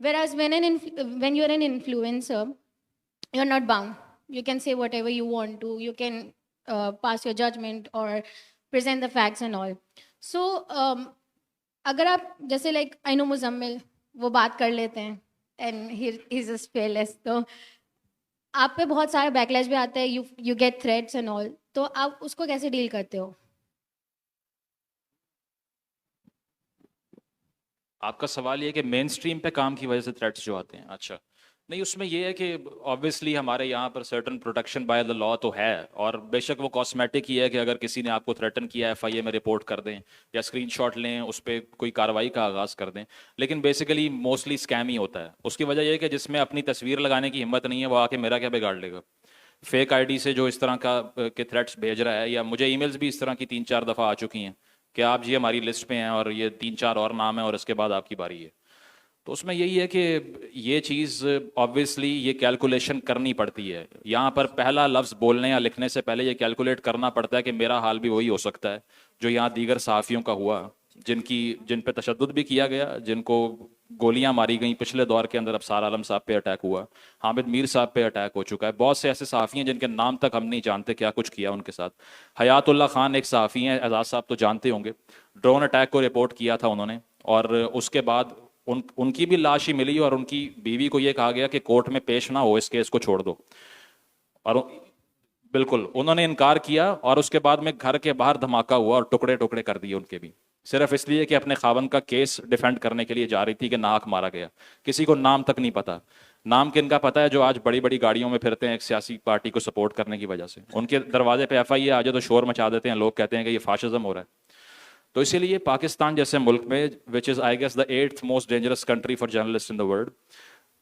Whereas when you're an influencer, you're not bound. You can say whatever you want to. You can pass your judgment or present the facts and all. So اگر آپ جیسے like I نو مزمل وہ بات کر لیتے ہیں and he is is fearless, تو آپ پہ بہت سارا بیکلیش بھی آتا ہے, you get threats and all, تو آپ اس کو کیسے ڈیل کرتے ہو؟ آپ کا سوال یہ کہ مین اسٹریم پہ کام کی وجہ سے تھریٹس جو آتے ہیں. اچھا, نہیں اس میں یہ ہے کہ آبویسلی ہمارے یہاں پر سرٹن پروٹیکشن بائی دا لا تو ہے, اور بے شک وہ کاسمیٹک ہی ہے کہ اگر کسی نے آپ کو تھریٹن کیا FIA میں رپورٹ کر دیں یا اسکرین شاٹ لیں, اس پہ کوئی کارروائی کا آغاز کر دیں. لیکن بیسیکلی موسٹلی اسکیم ہی ہوتا ہے. اس کی وجہ یہ ہے کہ جس میں اپنی تصویر لگانے کی ہمت نہیں ہے وہ آ کے میرا کیا بگاڑ لے گا. فیک ID سے جو اس طرح کا کہ تھریٹس بھیج رہا ہے, یا مجھے ای میلز بھی اس طرح کی 3-4 دفعہ آ چکی ہیں کہ آپ جی ہماری لسٹ پہ ہیں اور یہ 3-4 اور نام ہیں اور اس کے بعد آپ کی باری ہے. تو اس میں یہی ہے کہ یہ چیز آبویسلی یہ کیلکولیشن کرنی پڑتی ہے. یہاں پر پہلا لفظ بولنے یا لکھنے سے پہلے یہ کیلکولیٹ کرنا پڑتا ہے کہ میرا حال بھی وہی ہو سکتا ہے جو یہاں دیگر صحافیوں کا ہوا, جن پہ تشدد بھی کیا گیا, جن کو گولیاں ماری گئیں پچھلے دور کے اندر. ابصار عالم صاحب پہ اٹیک ہوا, حامد میر صاحب پہ اٹیک ہو چکا ہے. بہت سے ایسے صحافی ہیں جن کے نام تک ہم نہیں جانتے کیا کچھ کیا ان کے ساتھ. حیات اللہ خان ایک صحافی ہیں, اعزاز صاحب تو جانتے ہوں گے, ڈرون اٹیک کو رپورٹ کیا تھا انہوں نے, اور اس کے بعد ان کی بھی لاش ہی ملی اور ان کی بیوی کو یہ کہا گیا کہ کورٹ میں پیش نہ ہو, اس کیس کو چھوڑ دو. اور بالکل انہوں نے انکار کیا, اور اس کے بعد میں گھر کے باہر دھماکہ ہوا اور ٹکڑے ٹکڑے کر دیے ان کے بھی, صرف اس لیے کہ اپنے خاوند کا کیس ڈیفینڈ کرنے کے لیے جا رہی تھی کہ ناحق مارا گیا. کسی کو نام تک نہیں پتا. نام کن کا پتا ہے؟ جو آج بڑی بڑی گاڑیوں میں پھرتے ہیں ایک سیاسی پارٹی کو سپورٹ کرنے کی وجہ سے. ان کے دروازے پہ FIA آ جائے تو شور مچا دیتے ہیں, لوگ کہتے ہیں کہ یہ فاشزم ہو رہا ہے. تو اسی لیے پاکستان جیسے ملک میں, which is I guess the 8th most dangerous country for journalist in the world,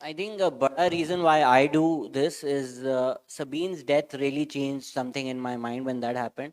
I think a bada reason why I do this is Sabine's death really changed something in my mind when that happened.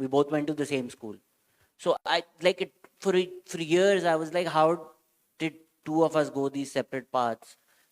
We both went to the same school. So I like it for years. I was like, how did two of us go these separate paths?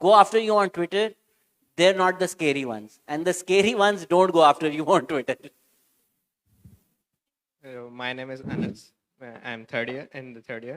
go after you on Twitter, they're not the scary ones, and the scary ones don't go after you on Twitter. My name is Anas. I'm third year.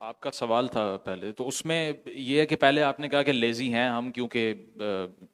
آپ کا سوال تھا پہلے تو اس میں یہ ہے کہ پہلے آپ نے کہا کہ لیزی ہیں ہم کیونکہ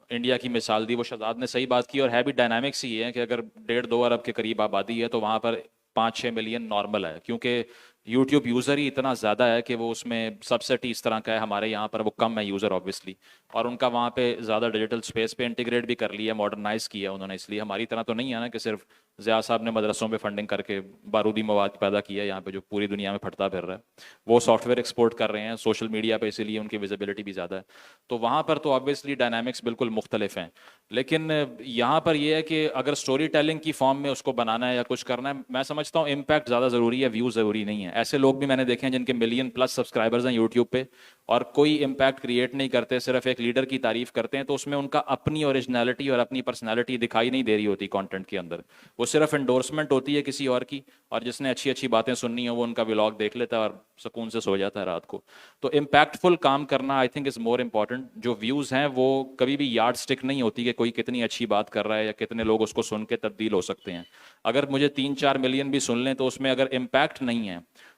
انڈیا کی مثال دی، وہ شہزاد نے صحیح بات کی، اور ہے بھی ڈائنامکس ہی ہے کہ اگر 1.5-2 ارب کے قریب آبادی ہے تو وہاں پر 5-6 ملین نارمل ہے، کیونکہ یوٹیوب یوزر ہی اتنا زیادہ ہے کہ وہ اس میں سب سیٹ ہی اس طرح کا ہے، ہمارے یہاں پر وہ کم ہے یوزر آبویسلی، اور ان کا وہاں پہ زیادہ ڈیجیٹل اسپیس پہ انٹیگریٹ بھی کر لیا، ماڈرنائز کیا انہوں نے، اس لیے ہماری طرح تو نہیں ہے نا کہ صرف ضیاء صاحب نے مدرسوں پہ فنڈنگ کر کے بارودی مواد پیدا کیا ہے یہاں پہ جو پوری دنیا میں پھٹتا پھر رہا ہے، وہ سافٹ ویئر ایکسپورٹ کر رہے ہیں سوشل میڈیا پہ، اسی لیے ان کی ویزیبلٹی بھی زیادہ ہے، تو وہاں پر تو آبویسلی ڈائنامکس بالکل مختلف ہیں، لیکن یہاں پر یہ ہے کہ اگر اسٹوری ٹیلنگ کی فارم میں اس کو بنانا ہے یا کچھ کرنا ہے، میں سمجھتا ہوں امپیکٹ زیادہ ضروری ہے، ویوز ضروری نہیں ہے، ایسے لوگ بھی میں نے دیکھے ہیں جن کے ملین پلس سبسکرائبرز ہیں یوٹیوب پہ اور کوئی امپیکٹ کریٹ نہیں کرتے، صرف ایک لیڈر کی تعریف کرتے ہیں، تو اس میں ان کا اپنی اوریجنلٹی اور اپنی پرسنالٹی دکھائی نہیں دے رہی ہوتی کانٹینٹ کے اندر، وہ صرف انڈورسمنٹ ہوتی ہے کسی اور کی، اور جس نے اچھی اچھی باتیں سننی ہو وہ ان کا ولاگ دیکھ لیتا ہے اور سکون سے سو جاتا ہے رات کو، تو امپیکٹ فل کام کرنا I think is more important, جو ویوز ہیں وہ کبھی بھی یارڈ اسٹک نہیں ہوتی کہ کوئی کتنی اچھی بات کر رہا ہے یا کتنے لوگ اس کو سن کے تبدیل ہو سکتے ہیں، اگر مجھے 3-4 ملین بھی سن لیں تو اس میں اگر امپیکٹ نہیں ہے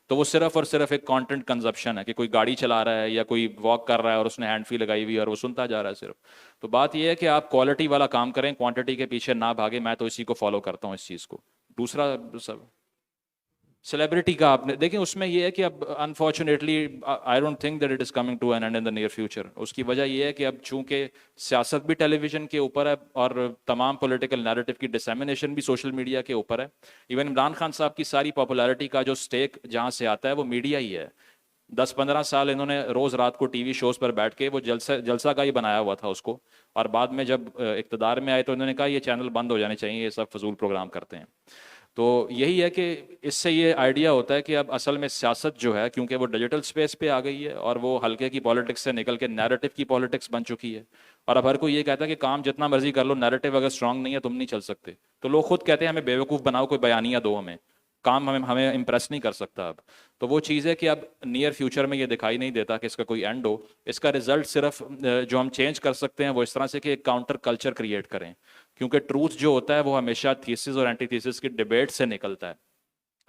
تو وہ صرف اور صرف ایک کانٹینٹ کنزپشن ہے کہ کوئی گاڑی چلا رہا ہے یا کوئی واک کر رہا ہے اور اس نے ہینڈ فری لگائی ہوئی ہے اور وہ سنتا جا رہا ہے صرف، تو بات یہ ہے کہ آپ کوالٹی والا کام کریں، کوانٹٹی کے پیچھے نہ بھاگیں، میں تو اسی کو فالو کرتا ہوں اس چیز کو۔ دوسرا سب سیلیبریٹی کا آپ نے دیکھیں اس میں یہ ہے کہ اب unfortunately I don't think that it is coming to an end in the near future, اس کی وجہ یہ ہے کہ اب چونکہ سیاست بھی ٹیلی ویژن کے اوپر ہے اور تمام پولیٹیکل نیریٹو کی ڈسیمینیشن بھی سوشل میڈیا کے اوپر ہے، ایون عمران خان صاحب کی ساری پاپولیرٹی کا جو اسٹیک جہاں سے آتا ہے وہ میڈیا ہی ہے، 10-15 سال انہوں نے روز رات کو ٹی وی شوز پر بیٹھ کے وہ جلسہ کا ہی بنایا ہوا تھا اس کو، اور بعد میں جب اقتدار میں آئے تو انہوں نے کہا یہ چینل بند ہو جانے چاہیے، یہ سب فضول پروگرام کرتے ہیں، تو یہی ہے کہ اس سے یہ آئیڈیا ہوتا ہے کہ اب اصل میں سیاست جو ہے کیونکہ وہ ڈیجیٹل سپیس پہ آ گئی ہے اور وہ ہلکے کی پالیٹکس سے نکل کے نیریٹو کی پالیٹکس بن چکی ہے، اور اب ہر کوئی یہ کہتا ہے کہ کام جتنا مرضی کر لو، نیریٹو اگر اسٹرانگ نہیں ہے تم نہیں چل سکتے، تو لوگ خود کہتے ہیں ہمیں بیوقوف بناؤ، کوئی بیانیہ دو، ہمیں کام ہمیں امپریس نہیں کر سکتا اب، تو وہ چیز ہے کہ اب نیئر فیوچر میں یہ دکھائی نہیں دیتا کہ اس کا کوئی اینڈ ہو، اس کا رزلٹ صرف جو ہم چینج کر سکتے ہیں وہ اس طرح سے کہ ایک کاؤنٹر کلچر کریٹ کریں، کیونکہ ٹروتھ جو ہوتا ہے وہ ہمیشہ تھیسز اور اینٹی تھیسز کی ڈیبیٹ سے نکلتا ہے،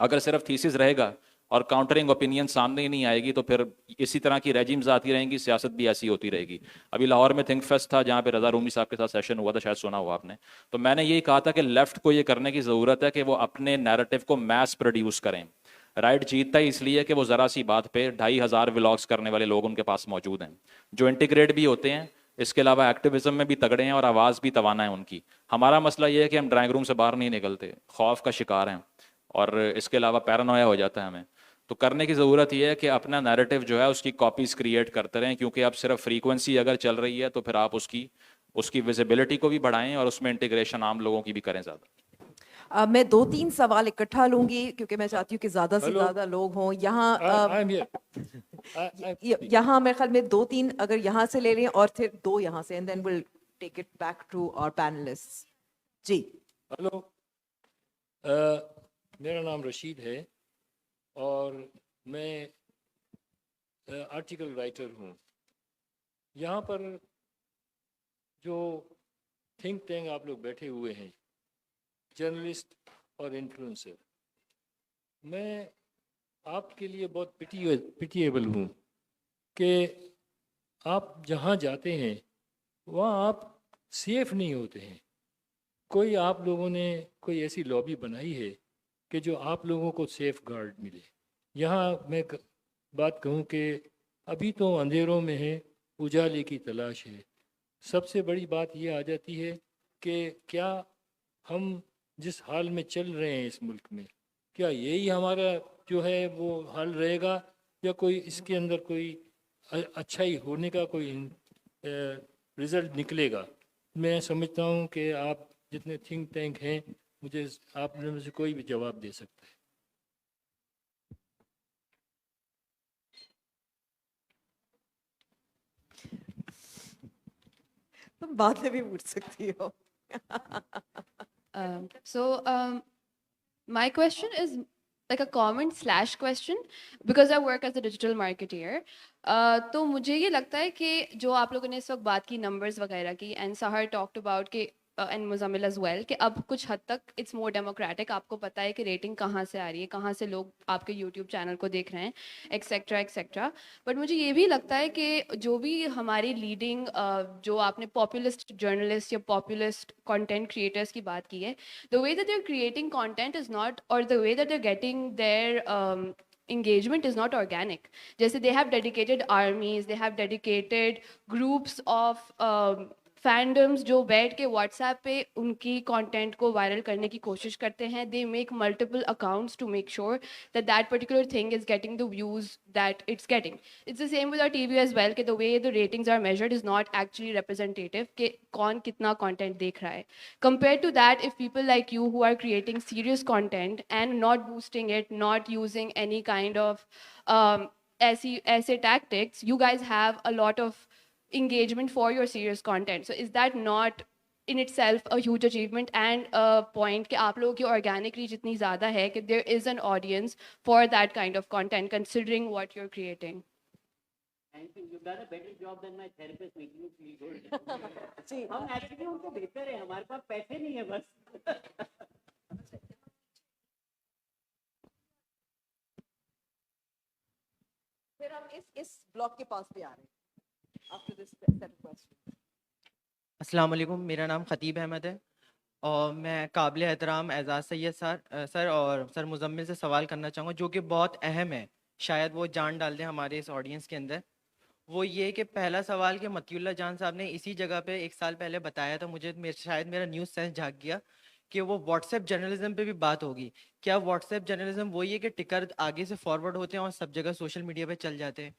اگر صرف تھیسز رہے گا اور کاؤنٹرنگ اوپینین سامنے ہی نہیں آئے گی تو پھر اسی طرح کی ریجیمز آتی رہیں گی، سیاست بھی ایسی ہوتی رہے گی۔ ابھی لاہور میں تھنک فیسٹ تھا جہاں پہ رضا رومی صاحب کے ساتھ سیشن ہوا تھا، شاید سنا ہوا آپ نے، تو میں نے یہی کہا تھا کہ لیفٹ کو یہ کرنے کی ضرورت ہے کہ وہ اپنے نیریٹو کو میس پروڈیوس کریں، رائٹ جیتتا ہی اس لیے کہ وہ ذرا سی بات پہ 2500 ولاگس کرنے والے لوگ ان کے پاس موجود ہیں جو انٹیگریٹ بھی ہوتے ہیں، اس کے علاوہ ایکٹیویزم میں بھی تگڑے ہیں اور آواز بھی توانا ہے ان کی۔ ہمارا مسئلہ یہ ہے کہ ہم ڈرائنگ روم سے باہر نہیں نکلتے، خوف کا شکار ہیں، اور اس کے علاوہ پیرانویا ہو جاتا ہے ہمیں، تو کرنے کی ضرورت یہ ہے کہ اپنا نیریٹو جو ہے اس کی کاپیز کریٹ کرتے رہیں، کیونکہ اب صرف فریکوینسی اگر چل رہی ہے تو پھر آپ اس کی ویزیبلٹی کو بھی بڑھائیں اور اس میں انٹیگریشن عام لوگوں کی بھی کریں زیادہ۔ میں 2-3 سوال اکٹھا لوں گی کیونکہ میں چاہتی ہوں کہ زیادہ سے زیادہ لوگ ہوں یہاں، یہاں میرے خیال میں 2-3 اگر یہاں سے لے لیں اور پھر 2 یہاں سے، and then will take it back to our panelist. جی ہلو، میرا نام رشید ہے اور میں آرٹیکل رائٹر ہوں۔ یہاں پر جو تھنک ٹینک آپ لوگ بیٹھے ہوئے ہیں، جرنلسٹ اور انفلوئنسر، میں آپ کے لیے بہت پٹیبل ہوں کہ آپ جہاں جاتے ہیں وہاں آپ سیف نہیں ہوتے ہیں، کوئی آپ لوگوں نے کوئی ایسی لابی بنائی ہے کہ جو آپ لوگوں کو سیف گارڈ ملے۔ یہاں میں بات کہوں کہ ابھی تو اندھیروں میں ہے، اجالے کی تلاش ہے۔ سب سے بڑی بات یہ آ جاتی ہے کہ کیا ہم جس حال میں چل رہے ہیں اس ملک میں، کیا یہی ہمارا جو ہے وہ حال رہے گا یا کوئی اس کے اندر کوئی اچھائی ہونے کا کوئی رزلٹ نکلے گا؟ میں سمجھتا ہوں کہ آپ جتنے تھنک ٹینک ہیں، مجھے آپ میں سے کوئی بھی جواب دے سکتا ہے۔ تم بعد میں بھی پوچھ سکتی ہو۔ So my question is like a comment/question because I work as a digital marketeer. تو مجھے یہ لگتا ہے کہ جو آپ لوگوں نے اس وقت بات کی نمبرز وغیرہ کی، اینڈ سہر ٹاکڈ اباؤٹ کہ اینڈ مزمل ایز ویل کہ اب کچھ حد تک اٹس مور ڈیموکریٹک, آپ کو پتہ ہے کہ ریٹنگ کہاں سے آ رہی ہے, کہاں سے لوگ آپ کے یوٹیوب چینل کو دیکھ رہے ہیں, ایکسیکٹرا ایکسیکٹرا. بٹ مجھے یہ بھی لگتا ہے کہ جو بھی ہماری لیڈنگ, جو آپ نے پاپولسٹ جرنلسٹ یا پاپولسٹ کانٹینٹ کریٹرس کی بات کی ہے, the way that they're creating content is not, or the way that they're getting their engagement is not organic. جیسے they have dedicated armies, they have dedicated groups of فینڈمس جو بیٹھ کے what's app پہ ان کی کانٹینٹ کو viral کرنے کی کوشش کرتے ہیں. They make multiple accounts to make sure that that particular thing is getting the views that it's getting. It's the same with our T V as well کہ the way the ratings are measured is not actually representative کہ کون کتنا content دیکھ رہا ہے. Compare to that, if people like you who are creating serious content and not boosting it, not using any kind of ایسے tactics, you guys have a lot of engagement for your serious content. So is that not in itself a huge achievement and a point کہ آپ لوگوں کی organic reach اتنی زیادہ ہے کہ there is an audience for that kind of content considering what you're creating? Thank you. You've done a better job than my therapist making me feel good. ہم actually ان کو بہتر ہیں, ہمارے پاس پیسے نہیں ہیں بس. پھر ہم اس بلاک کے پاس پہ آ رہے ہیں after this set of questions. السلام علیکم, میرا نام خطیب احمد ہے اور میں قابل احترام اعزاز سید سر اور سر مزمل سے سوال کرنا چاہوں گا جو کہ بہت اہم ہے, شاید وہ جان ڈال دیں ہمارے اس آڈینس کے اندر. وہ یہ کہ پہلا سوال کہ متی اللہ جان صاحب نے اسی جگہ پہ 1 سال پہلے بتایا تھا, مجھے شاید میرا نیوز سینس جھاگ گیا کہ وہ واٹس ایپ جرنلزم پہ بھی بات ہوگی. کیا واٹس ایپ جرنلزم وہی ہے کہ ٹکر آگے سے فارورڈ ہوتے ہیں اور سب جگہ سوشل میڈیا پہ چل جاتے ہیں؟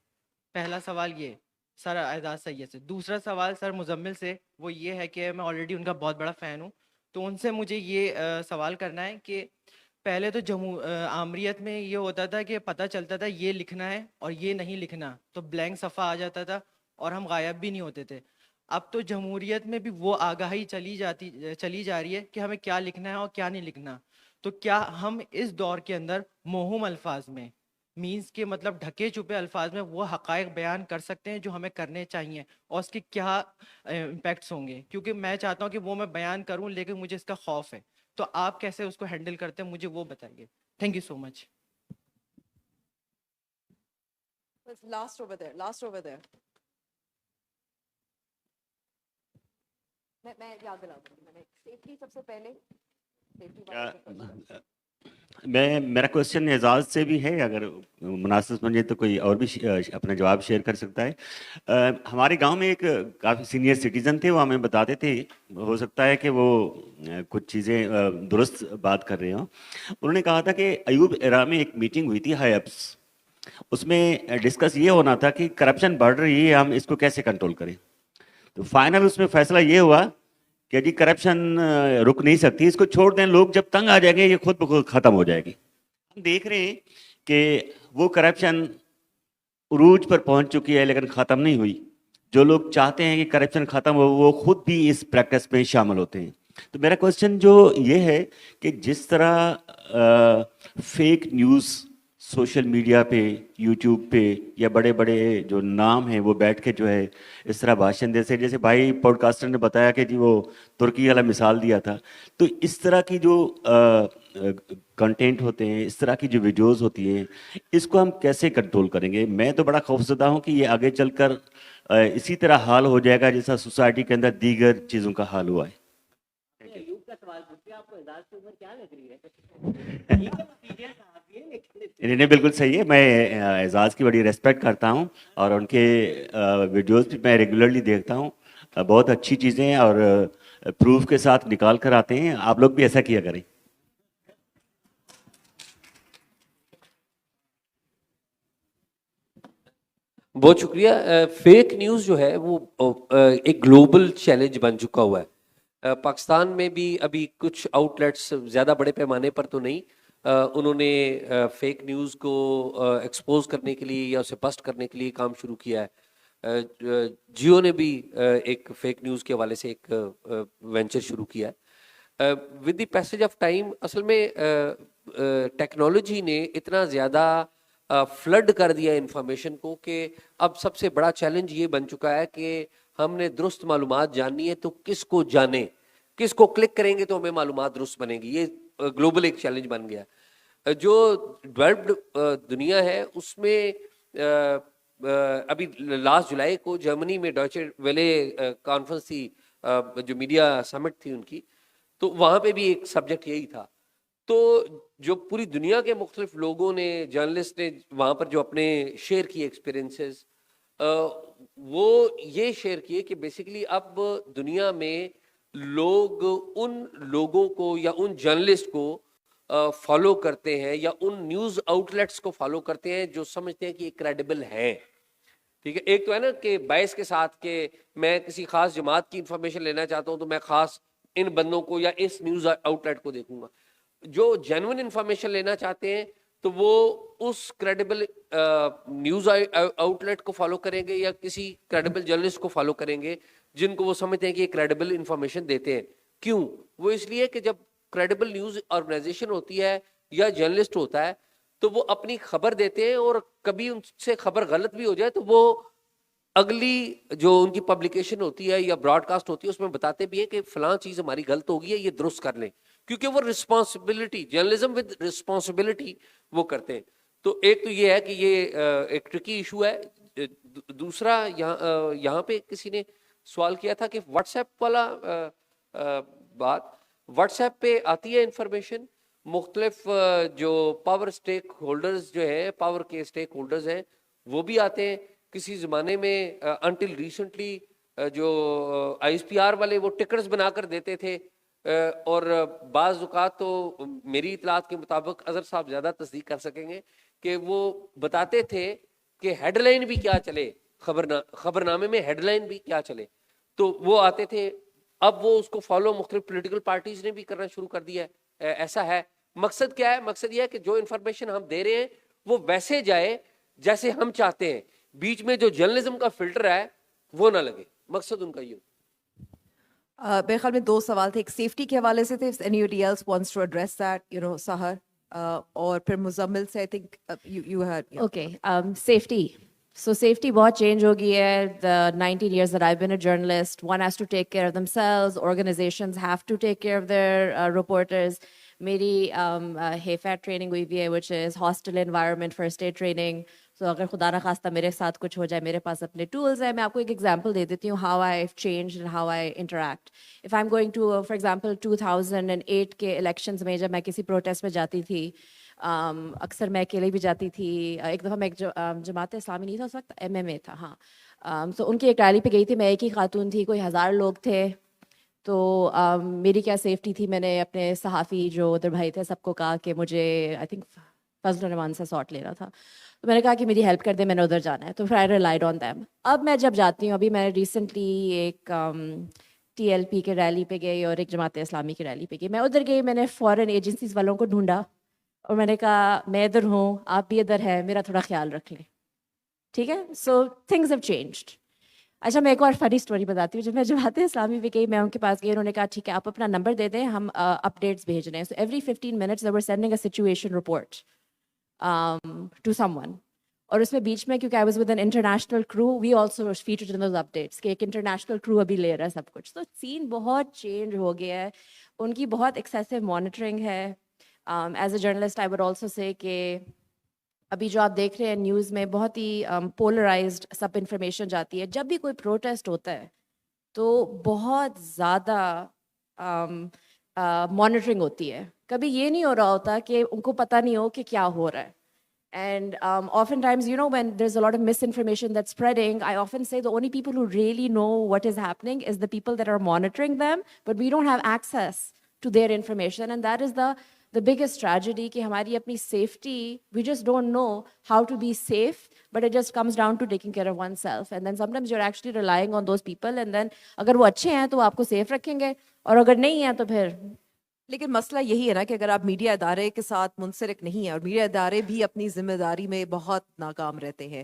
پہلا سوال یہ سر اعزاز سید سے. دوسرا سوال سر مزمل سے, وہ یہ ہے کہ میں آلریڈی ان کا بہت بڑا فین ہوں, تو ان سے مجھے یہ سوال کرنا ہے کہ پہلے تو آمریت میں یہ ہوتا تھا کہ پتہ چلتا تھا یہ لکھنا ہے اور یہ نہیں لکھنا, تو بلینک صفحہ آ جاتا تھا اور ہم غائب بھی نہیں ہوتے تھے. اب تو جمہوریت میں بھی وہ آگاہی چلی جا رہی ہے کہ ہمیں کیا لکھنا ہے اور کیا نہیں لکھنا. تو کیا ہم اس دور کے اندر موہوم الفاظ میں, مینس کے مطلب ڈھکے چھپے الفاظ میں وہ حقائق بیان کر سکتے ہیں جو ہمیں کرنے چاہیے, اور اس کے کیا امپیکٹس ہوں گے؟ کیونکہ میں چاہتا ہوں کہ وہ میں بیان کروں لیکن مجھے اس کا خوف ہے, تو آپ کیسے اس کو ہینڈل کرتے ہیں مجھے وہ بتائیے. Thank you so much. Last over there. میں یاد دلا دوں گی, میں نے سیفٹی سب سے پہلے میرا کوشچن اعزاز سے بھی ہے, اگر مناسب سمجھے تو کوئی اور بھی اپنا جواب شیئر کر سکتا ہے. ہمارے گاؤں میں ایک کافی سینئر سٹیزن تھے, وہ ہمیں بتاتے تھے, ہو سکتا ہے کہ وہ کچھ چیزیں درست بات کر رہے ہوں. انہوں نے کہا تھا کہ ایوب ایرا میں ایک میٹنگ ہوئی تھی ہائی اپس, اس میں ڈسکس یہ ہونا تھا کہ کرپشن بڑھ رہی ہے, ہم اس کو کیسے کنٹرول کریں. تو فائنل اس میں فیصلہ یہ ہوا کہ جی کرپشن رک نہیں سکتی, اس کو چھوڑ دیں, لوگ جب تنگ آ جائیں گے یہ خود بخود ختم ہو جائے گی. ہم دیکھ رہے ہیں کہ وہ کرپشن عروج پر پہنچ چکی ہے لیکن ختم نہیں ہوئی. جو لوگ چاہتے ہیں کہ کرپشن ختم ہو وہ خود بھی اس پریکٹس میں شامل ہوتے ہیں. تو میرا کوشچن جو یہ ہے کہ جس طرح فیک نیوز سوشل میڈیا پہ, یوٹیوب پہ, یا بڑے بڑے جو نام ہیں وہ بیٹھ کے جو ہے اس طرح بھاشن دے سے, جیسے بھائی پوڈ کاسٹر نے بتایا کہ جی وہ ترکی والا مثال دیا تھا, تو اس طرح کی جو کنٹینٹ ہوتے ہیں, اس طرح کی جو ویڈیوز ہوتی ہیں, اس کو ہم کیسے کنٹرول کریں گے؟ میں تو بڑا خوفزدہ ہوں کہ یہ آگے چل کر اسی طرح حال ہو جائے گا جیسا سوسائٹی کے اندر دیگر چیزوں کا حال ہوا ہے. نہیں بالکل صحیح ہے, میں اعزاز کی بڑی ریسپیکٹ کرتا ہوں اور ان کے ویڈیوز بھی میں ریگولرلی دیکھتا ہوں, بہت اچھی چیزیں ہیں اور پروف کے ساتھ نکال کر آتے ہیں. آپ لوگ بھی ایسا کیا کریں. بہت شکریہ. فیک نیوز جو ہے وہ ایک گلوبل چیلنج بن چکا ہوا ہے. پاکستان میں بھی ابھی کچھ آؤٹ لیٹس, زیادہ بڑے پیمانے پر تو نہیں, انہوں نے فیک نیوز کو ایکسپوز کرنے کے لیے یا اسے بسٹ کرنے کے لیے کام شروع کیا ہے. جیو نے بھی ایک فیک نیوز کے حوالے سے ایک وینچر شروع کیا ہے. With the passage of time اصل میں ٹیکنالوجی نے اتنا زیادہ فلڈ کر دیا انفارمیشن کو کہ اب سب سے بڑا چیلنج یہ بن چکا ہے کہ ہم نے درست معلومات جاننی ہے تو کس کو جانیں. کہ اس کو کلک کریں گے تو ہمیں معلومات درست بنے گی. یہ گلوبل ایک چیلنج بن گیا. جو ڈیولپڈ دنیا ہے اس میں ابھی لاسٹ جولائی کو جرمنی میں ڈوائچے ویلے کانفرنس تھی, جو میڈیا سمٹ تھی ان کی, تو وہاں پہ بھی ایک سبجیکٹ یہی تھا. تو جو پوری دنیا کے مختلف لوگوں نے, جرنلسٹ نے وہاں پر جو اپنے شیئر کیے ایکسپیرینسز, وہ یہ شیئر کیے کہ بیسیکلی اب دنیا میں لوگ ان لوگوں کو یا ان جرنلسٹ کو فالو کرتے ہیں یا ان نیوز آؤٹ لیٹس کو فالو کرتے ہیں جو سمجھتے ہیں کہ یہ کریڈیبل ہیں. ٹھیک ہے, ایک تو ہے نا کہ باعث کے ساتھ کہ میں کسی خاص جماعت کی انفارمیشن لینا چاہتا ہوں تو میں خاص ان بندوں کو یا اس نیوز آؤٹ لیٹ کو دیکھوں گا. جو جینوئن انفارمیشن لینا چاہتے ہیں تو وہ اس کریڈیبل نیوز آؤٹ لیٹ کو فالو کریں گے یا کسی کریڈیبل جرنلسٹ کو فالو کریں گے جن کو وہ سمجھتے ہیں کہ یہ کریڈیبل انفارمیشن دیتے ہیں. کیوں؟ وہ اس لیے کہ جب کریڈیبل نیوز آرگنائزیشن ہوتی ہے یا جرنلسٹ ہوتا ہے تو وہ اپنی خبر دیتے ہیں, اور کبھی ان سے خبر غلط بھی ہو جائے تو وہ اگلی جو ان کی پبلیکیشن ہوتی ہے یا براڈ کاسٹ ہوتی ہے اس میں بتاتے بھی ہیں کہ فلاں چیز ہماری غلط ہو گئی ہے, یہ درست کر لیں, کیونکہ وہ رسپانسبلٹی, جرنلزم ود رسپانسبلٹی وہ کرتے ہیں. تو ایک تو یہ ہے کہ یہ ایک ٹرکی ایشو ہے. دوسرا یہاں پہ کسی نے سوال کیا تھا کہ واٹس ایپ والا بات, واٹس ایپ پہ آتی ہے انفارمیشن, مختلف جو پاور اسٹیک ہولڈرز جو ہیں, پاور کے اسٹیک ہولڈرز ہیں وہ بھی آتے ہیں. کسی زمانے میں انٹل ریسنٹلی جو آئی ایس پی آر والے وہ ٹکرز بنا کر دیتے تھے, اور بعض اوقات تو میری اطلاعات کے مطابق اظہر صاحب زیادہ تصدیق کر سکیں گے کہ وہ بتاتے تھے کہ ہیڈ لائن بھی کیا چلے, خبر نامے میں ہیڈ لائن بھی کیا چلے, تو وہ آتے تھے. اب وہ اس کو فالو مختلف پولیٹیکل پارٹیز نے بھی کرنا شروع کر دیا ہے. ایسا ہے. مقصد کیا ہے؟ مقصد یہ ہے کہ جو انفارمیشن ہم دے رہے ہیں وہ ویسے جائے جیسے ہم چاہتے ہیں, بیچ میں جو جرنلزم کا فلٹر ہے وہ نہ لگے. مقصد ان کا یہ. میرے خیال میں دو سوال تھے, ایک سیفٹی کے حوالے سے تھے, if anybody else wants to address that, you know, سحر, اور پھر مزمل سے I think you had. Okay, safety. So safety بہت change ہو گئی ہے. The 19 years that I've been a journalist, one has to take care of themselves, organizations have to take care of their reporters. میری HAFAT training ہوئی بھی ہے, which is hostile environment first aid training. So اگر خدا نخواستہ میرے ساتھ کچھ ہو جائے, میرے پاس اپنے ٹولس ہیں. میں آپ کو ایک ایگزامپل دے دیتی ہوں how I've changed and how I interact. If I'm going to, for example, 2008 کے elections میں جب میں کسی protest میں جاتی تھی, اکثر میں اکیلے بھی جاتی تھی. ایک دفعہ میں ایک جماعت اسلامی نہیں تھا اس وقت, MMA تھا, ہاں. So ان کی ایک ریلی پہ گئی تھی, میں ایک ہی خاتون تھی, کوئی 1000 لوگ تھے. تو میری کیا سیفٹی تھی, میں نے اپنے صحافی جو ادھر بھائی تھے سب کو کہا کہ مجھے آئی تھنک فضل الرحمان سے ساٹ لینا تھا, تو میں نے کہا کہ میری ہیلپ کر دے, میں نے ادھر جانا ہے. تو پھر آئی ریلائڈ آن دیم. اب میں جب جاتی ہوں, ابھی میں ریسنٹلی ایک TLP کے ریلی پہ گئی اور ایک جماعت اسلامی کی ریلی پہ گئی. میں ادھر گئی, میں نے فورن ایجنسیز والوں کو ڈھونڈا اور میں نے کہا میں ادھر ہوں, آپ بھی ادھر ہیں, میرا تھوڑا خیال رکھ لیں, ٹھیک ہے. So things have changed. اچھا میں ایک اور فنی اسٹوری بتاتی ہوں. جب میں جماعت اسلامی پہ گئی, میں ان کے پاس گئی, انہوں نے کہا ٹھیک ہے آپ اپنا نمبر دے دیں, ہم اپڈیٹس بھیج رہے ہیں. So every 15 minutes they were sending a situation report to someone. اور اس میں بیچ میں کیونکہ I was with an international crew, we also were featured in those updates کہ ایک انٹرنیشنل crew ابھی لے رہا ہے سب کچھ. تو سین بہت چینج ہو گیا ہے, ان کی بہت ایکسیسو مانیٹرنگ ہے. As a journalist I would also say کہ ابھی جو آپ دیکھ رہے ہیں نیوز میں بہت ہی پولرائزڈ سب انفارمیشن جاتی ہے. جب بھی کوئی پروٹیسٹ ہوتا ہے تو بہت زیادہ مانیٹرنگ ہوتی ہے. کبھی یہ نہیں ہو رہا ہوتا کہ ان کو پتہ نہیں ہو کہ کیا ہو رہا ہے. And oftentimes, you know, when there's a lot of misinformation that's spreading, I often say the only people who really know what is happening is the people that are monitoring them, but we don't have access to their information. And that is the biggest tragedy, کہ ہماری اپنی safety, we just don't know how to be safe, but it just comes down to taking care of oneself. And then sometimes you're actually relying on those people, and then اگر وہ اچھے ہیں تو وہ آپ کو safe رکھیں گے, اور اگر نہیں ہیں تو پھر. لیکن مسئلہ یہی ہے نا کہ اگر آپ میڈیا ادارے کے ساتھ منسلک نہیں ہیں, اور میڈیا ادارے بھی اپنی ذمہ داری میں بہت ناکام رہتے ہیں,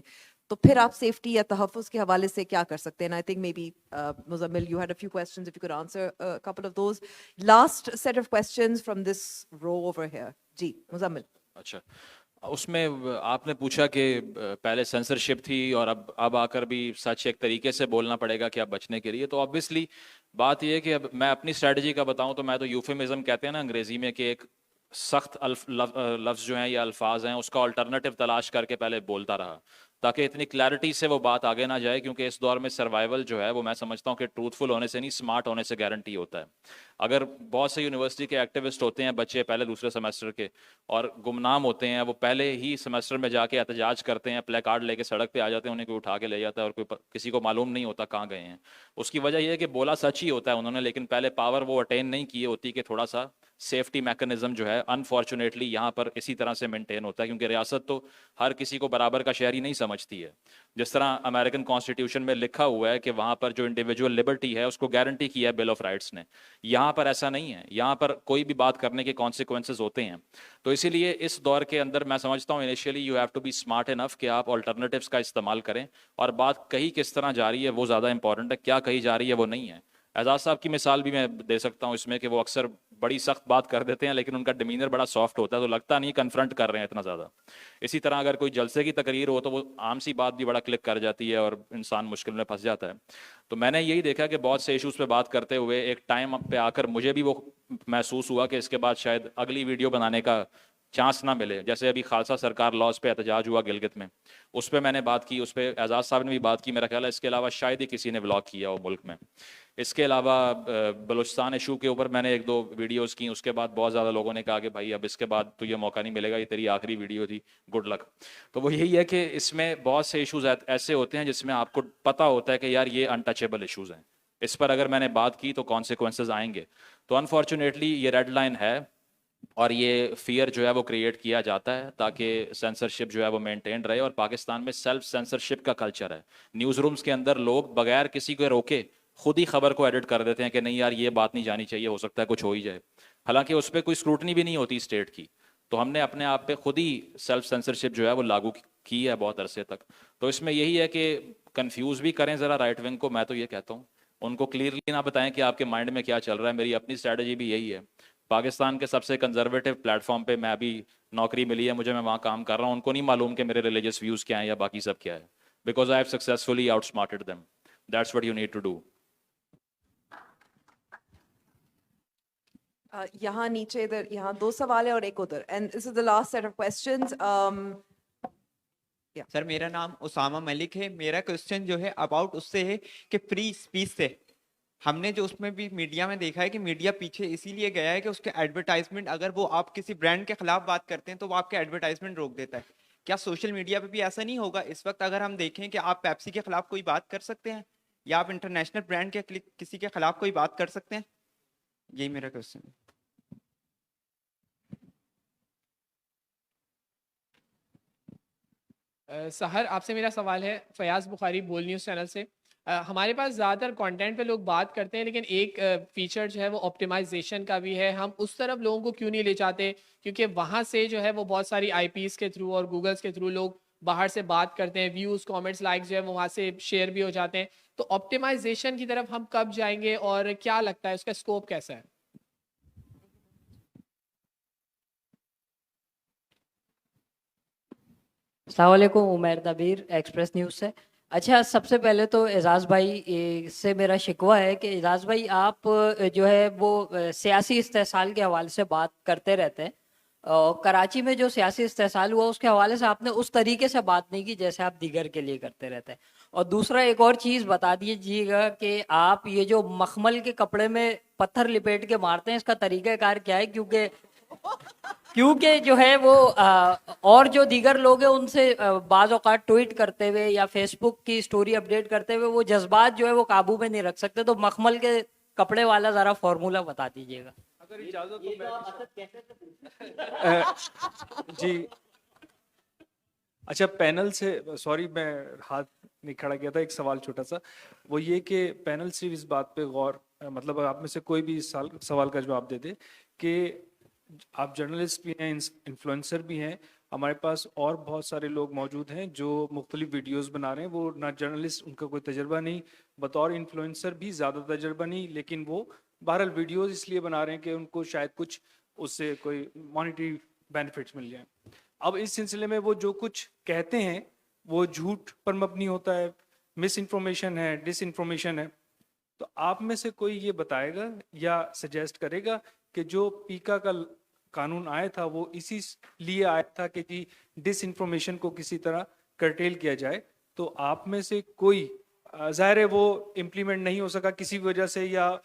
تو پھر آپ سیفٹی یا تحفظ کے حوالے سے کیا کر سکتے ہیں؟ I think maybe Muzammil you had a few questions, if you could answer a couple of those. Last set of questions from this row over here. جی مزمل. اچھا, اس میں آپ نے پوچھا کہ پہلے سینسرشپ تھی اور اب آ کر بھی سچ ایک طریقے سے بولنا پڑے گا کہ اب بچنے کے لیے. تو آبویسلی بات یہ ہے کہ اب میں اپنی اسٹریٹجی کا بتاؤں تو میں تو یوفیمزم کہتے ہیں نا انگریزی میں، کہ ایک سخت لفظ جو ہیں یا الفاظ ہیں اس کا آلٹرنیٹیو تلاش کر کے پہلے بولتا رہا تاکہ اتنی کلیئرٹی سے وہ بات آگے نہ جائے، کیونکہ اس دور میں سروائیول جو ہے وہ میں سمجھتا ہوں کہ ٹروتھفل ہونے سے نہیں، اسمارٹ ہونے سے گارنٹی ہوتا ہے. اگر بہت سے یونیورسٹی کے ایکٹیوسٹ ہوتے ہیں بچے پہلے دوسرے سیمسٹر کے اور گمنام ہوتے ہیں، وہ پہلے ہی سیمسٹر میں جا کے احتجاج کرتے ہیں، پلے کارڈ لے کے سڑک پہ آ جاتے ہیں، انہیں کوئی اٹھا کے لے جاتا ہے اور کسی کو معلوم نہیں ہوتا کہاں گئے ہیں. اس کی وجہ یہ ہے کہ بولا سچ ہی ہوتا ہے انہوں نے، لیکن پہلے پاور وہ اٹین نہیں کی ہوتی کہ تھوڑا سا سیفٹی میکنزم جو ہے انفارچونیٹلی یہاں پر اسی طرح سے مینٹین ہوتا ہے، کیونکہ ریاست تو ہر کسی کو برابر کا شہری نہیں سمجھتی ہے. جس طرح امریکن کانسٹیٹیوشن میں لکھا ہوا ہے کہ وہاں پر جو انڈیویجول لبرٹی ہے اس کو گارنٹی کیا ہے بل آف رائٹس نے، یہاں پر ایسا نہیں ہے. یہاں پر کوئی بھی بات کرنے کے کانسیکوینسز ہوتے ہیں. تو اسی لیے اس دور کے اندر میں سمجھتا ہوں initially you have to be smart enough کہ آپ آلٹرنیٹیوس کا استعمال کریں، اور بات کہی کس طرح جا رہی ہے وہ زیادہ امپورٹنٹ ہے، کیا کہی جا رہی ہے وہ نہیں ہے. اعجاز صاحب کی مثال بھی میں دے سکتا ہوں اس میں کہ وہ اکثر بڑی سخت بات کر دیتے ہیں لیکن ان کا ڈیمینر بڑا سافٹ ہوتا ہے، تو لگتا نہیں کنفرنٹ کر رہے ہیں اتنا زیادہ. اسی طرح اگر کوئی جلسے کی تقریر ہو تو وہ عام سی بات بھی بڑا کلک کر جاتی ہے اور انسان مشکل میں پھنس جاتا ہے. تو میں نے یہی دیکھا کہ بہت سے ایشوز پہ بات کرتے ہوئے ایک ٹائم پہ آ کر مجھے بھی وہ محسوس ہوا کہ اس کے بعد شاید اگلی ویڈیو بنانے کا چانس نہ ملے. جیسے ابھی خالصہ سرکار لاز پہ احتجاج ہوا گلگت میں، اس پہ میں نے بات کی، اس پہ اعجاز صاحب نے بھی بات کی، میرا خیال ہے اس کے علاوہ شاید ہی کسی نے ولاگ کیا ہو ملک میں. اس کے علاوہ بلوچستان ایشو کے اوپر میں نے ایک دو ویڈیوز کی، اس کے بعد بہت زیادہ لوگوں نے کہا کہ بھائی اب اس کے بعد تو یہ موقع نہیں ملے گا، یہ تیری آخری ویڈیو تھی، گڈ لک. تو وہ یہی ہے کہ اس میں بہت سے ایشوز ایسے ہوتے ہیں جس میں آپ کو پتہ ہوتا ہے کہ یار یہ انٹچیبل ایشوز ہیں، اس پر اگر میں نے بات کی تو کانسیکوینسز آئیں گے. تو انفارچونیٹلی یہ ریڈ لائن ہے اور یہ فیئر جو ہے وہ کریٹ کیا جاتا ہے تاکہ سینسرشپ جو ہے وہ مینٹین رہے. اور پاکستان میں سیلف سینسرشپ کا کلچر ہے. نیوز رومز کے اندر لوگ بغیر کسی کو روکے خود ہی خبر کو ایڈٹ کر دیتے ہیں کہ نہیں یار یہ بات نہیں جانی چاہیے، ہو سکتا ہے کچھ ہو ہی جائے، حالانکہ اس پہ کوئی اسکروٹنی بھی نہیں ہوتی اسٹیٹ کی. تو ہم نے اپنے آپ پہ خود ہی سیلف سینسرشپ جو ہے وہ لاگو کی ہے بہت عرصے تک. تو اس میں یہی ہے کہ کنفیوز بھی کریں ذرا رائٹ ونگ کو، میں تو یہ کہتا ہوں ان کو کلیئرلی نہ بتائیں کہ آپ کے مائنڈ میں کیا چل رہا ہے. میری اپنی اسٹریٹجی بھی یہی ہے. پاکستان کے سب سے کنزرویٹو پلیٹ فارم پہ میں ابھی نوکری ملی ہے مجھے، میں وہاں کام کر رہا ہوں، ان کو نہیں معلوم کہ میرے ریلیجس ویوز کیا ہیں یا باقی سب کیا ہے، because I have successfully outsmarted them. That's what you need to do. یہاں نیچے ادھر یہاں دو سوال ہے اور ایک ادھر، and this is the last set of questions. Sir میرا نام اسامہ ملک ہے. میرا کوسچن جو ہے اباؤٹ اس سے ہے کہ فری اسپیچ سے ہم نے جو اس میں بھی میڈیا میں دیکھا ہے کہ میڈیا پیچھے اسی لیے گیا ہے کہ اس کے ایڈورٹائزمنٹ، اگر وہ آپ کسی برانڈ کے خلاف بات کرتے ہیں تو وہ آپ کے ایڈورٹائزمنٹ روک دیتا ہے. کیا سوشل میڈیا پہ بھی ایسا نہیں ہوگا اس وقت؟ اگر ہم دیکھیں کہ آپ پیپسی کے خلاف کوئی بات کر سکتے ہیں یا آپ انٹرنیشنل برانڈ کے کسی کے خلاف کوئی بات کر سکتے ہیں؟ یہی میرا کوسچن ہے. سحر آپ سے میرا سوال ہے، فیاض بخاری بول نیوز چینل سے. ہمارے پاس زیادہ تر کانٹینٹ پہ لوگ بات کرتے ہیں لیکن ایک فیچر جو ہے وہ آپٹیمائزیشن کا بھی ہے. ہم اس طرف لوگوں کو کیوں نہیں لے جاتے؟ کیونکہ وہاں سے جو ہے وہ بہت ساری آئی پیز کے تھرو اور گوگلس کے تھرو لوگ باہر سے بات کرتے ہیں، ویوز کامنٹس لائکس جو ہے وہ وہاں سے شیئر بھی ہو جاتے ہیں. تو آپٹیمائزیشن کی طرف ہم کب جائیں گے اور کیا لگتا ہے اس کا اسکوپ کیسا ہے؟ السلام علیکم، عمیر دبیر ایکسپریس نیوز سے. اچھا، سب سے پہلے تو اعجاز بھائی سے میرا شکوہ ہے کہ اعجاز بھائی آپ جو ہے وہ سیاسی استحصال کے حوالے سے بات کرتے رہتے ہیں. کراچی میں جو سیاسی استحصال ہوا اس کے حوالے سے آپ نے اس طریقے سے بات نہیں کی جیسے آپ دیگر کے لیے کرتے رہتے ہیں. اور دوسرا ایک اور چیز بتا دیجیے گا کہ آپ یہ جو مخمل کے کپڑے میں پتھر لپیٹ کے مارتے ہیں اس کا طریقہ کار کیا ہے؟ کیونکہ جو ہے وہ اور جو دیگر لوگ ہیں ان سے بعض اوقات ٹویٹ کرتے ہوئے یا فیس بک کی سٹوری اپڈیٹ کرتے ہوئے وہ جذبات جو ہے وہ قابو میں نہیں رکھ سکتے. تو مخمل کے کپڑے والا ذرا فارمولا بتا دیجیے گا. اگر اجازت جی اچھا، پینل سے سوری میں ہاتھ نہیں کھڑا کیا تھا. ایک سوال چھوٹا سا، وہ یہ کہ پینل سے اس بات پہ غور، مطلب آپ میں سے کوئی بھی سوال کا جواب دے دے کہ آپ جرنلسٹ بھی ہیں، انفلوئنسر بھی ہیں، ہمارے پاس اور بہت سارے لوگ موجود ہیں جو مختلف ویڈیوز بنا رہے ہیں، وہ نہ جرنلسٹ، ان کا کوئی تجربہ نہیں، بطور انفلوئنسر بھی زیادہ تجربہ نہیں، لیکن وہ بہرحال ویڈیوز اس لیے بنا رہے ہیں کہ ان کو شاید کچھ اس سے کوئی مانیٹری بینیفٹس مل جائیں. اب اس سلسلے میں وہ جو کچھ کہتے ہیں وہ جھوٹ پر مبنی ہوتا ہے, مس انفارمیشن ہے, ڈس انفارمیشن ہے. تو آپ میں سے کوئی یہ بتائے گا یا سجیسٹ کرے گا کہ جو پیکا کا قانون آیا تھا وہ اسی لیے آیا تھا کہ جی ڈس انفارمیشن کو کسی طرح کرٹیل کیا جائے, تو آپ میں سے کوئی, ظاہر ہے وہ امپلیمنٹ نہیں ہو سکا کسی وجہ سے یا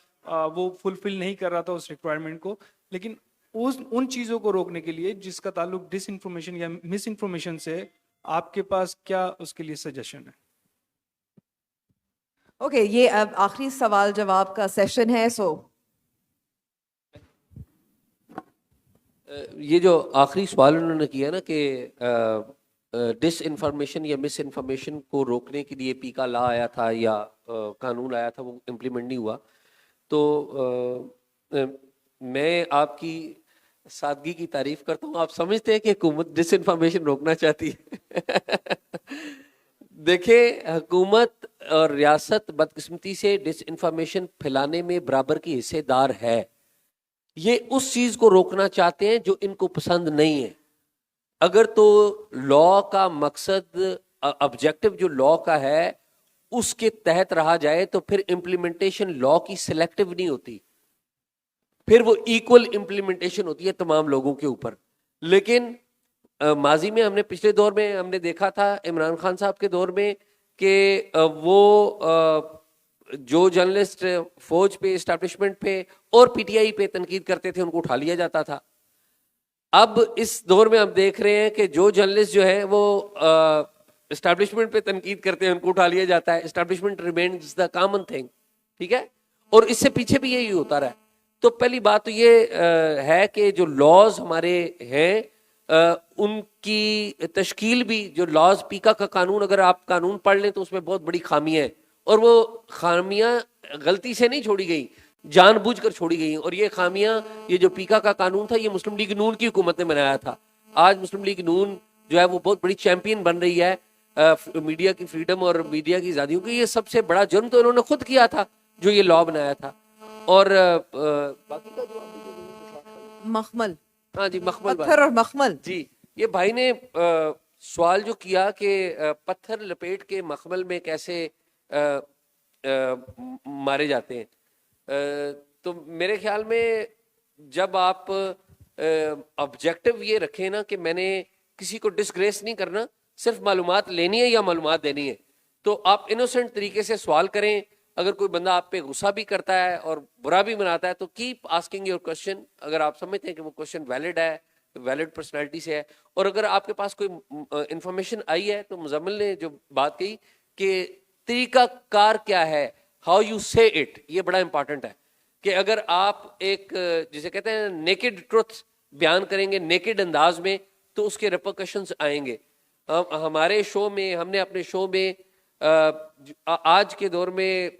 وہ فلفل نہیں کر رہا تھا اس ریکوائرمنٹ کو, لیکن ان چیزوں کو روکنے کے لیے جس کا تعلق ڈس انفارمیشن یا مس انفارمیشن سے, آپ کے پاس کیا اس کے لیے سجیشن ہے؟ اوکے, یہ اب آخری سوال جواب کا سیشن ہے. سو یہ جو آخری سوال انہوں نے کیا نا کہ ڈس انفارمیشن یا مس انفارمیشن کو روکنے کے لیے پیکا لا آیا تھا یا قانون آیا تھا, وہ امپلیمنٹ نہیں ہوا, تو میں آپ کی سادگی کی تعریف کرتا ہوں. آپ سمجھتے ہیں کہ حکومت ڈس انفارمیشن روکنا چاہتی ہے؟ دیکھیں, حکومت اور ریاست بدقسمتی سے ڈس انفارمیشن پھیلانے میں برابر کی حصے دار ہے. یہ اس چیز کو روکنا چاہتے ہیں جو ان کو پسند نہیں ہے. اگر تو لا کا مقصد, آبجیکٹو جو لا کا ہے اس کے تحت رہا جائے تو پھر امپلیمنٹیشن لا کی سلیکٹیو نہیں ہوتی, پھر وہ ایکول امپلیمنٹیشن ہوتی ہے تمام لوگوں کے اوپر. لیکن ماضی میں ہم نے, پچھلے دور میں ہم نے دیکھا تھا عمران خان صاحب کے دور میں کہ وہ جو جرنلسٹ فوج پہ, اسٹیبلشمنٹ پہ اور پی ٹی آئی پہ تنقید کرتے تھے ان کو اٹھا لیا جاتا تھا. اب اس دور میں ہم دیکھ رہے ہیں کہ جو جرنلسٹ جو ہے وہ اسٹیبلشمنٹ پہ تنقید کرتے ہیں ان کو اٹھا لیا جاتا ہے. Establishment remains the common thing, ٹھیک ہے, اور اس سے پیچھے بھی یہی ہوتا رہا ہے. تو پہلی بات تو یہ ہے کہ جو لاز ہمارے ہیں ان کی تشکیل بھی, جو لاز پیکا کا قانون اگر آپ قانون پڑھ لیں تو اس میں بہت بڑی خامیاں ہیں, اور وہ خامیاں غلطی سے نہیں چھوڑی گئی, جان بوجھ کر چھوڑی گئی. اور یہ خامیاں, یہ جو پیکا کا قانون تھا یہ مسلم لیگ نون کی حکومت نے بنایا تھا. آج مسلم لیگ نون جو ہے وہ بہت بڑی چیمپئن بن رہی ہے میڈیا کی فریڈم اور میڈیا کی آزادیوں کی. یہ سب سے بڑا جرم تو انہوں نے خود کیا تھا جو یہ لا بنایا تھا. اور باقی کا جو مخمل, ہاں جی, مخمل, پتھر اور مخمل, جی, یہ بھائی نے سوال جو کیا کہ پتھر لپیٹ کے مخمل میں کیسے مارے جاتے ہیں, تو میرے خیال میں جب آپ آبجیکٹو یہ رکھیں نا کہ میں نے کسی کو ڈسگریس نہیں کرنا, صرف معلومات لینی ہے یا معلومات دینی ہے, تو آپ انوسنٹ طریقے سے سوال کریں. اگر کوئی بندہ آپ پہ غصہ بھی کرتا ہے اور برا بھی مناتا ہے تو کیپ آسکنگ یور کوشچن, اگر آپ سمجھتے ہیں کہ وہ کوشچن ویلڈ ہے, ویلڈ پرسنالٹی سے ہے. اور اگر آپ کے پاس کوئی انفارمیشن آئی ہے تو مزمل نے جو بات کہی کہ طریقہ کار کیا ہے, ہاؤ یو سے اٹ, یہ بڑا امپورٹنٹ ہے. کہ اگر آپ ایک جسے کہتے ہیں نیکڈ ٹروتھ بیان کریں گے نیکڈ انداز میں تو اس کے ریپرکشنز آئیں گے. ہمارے شو میں, ہم نے اپنے شو میں آج کے دور میں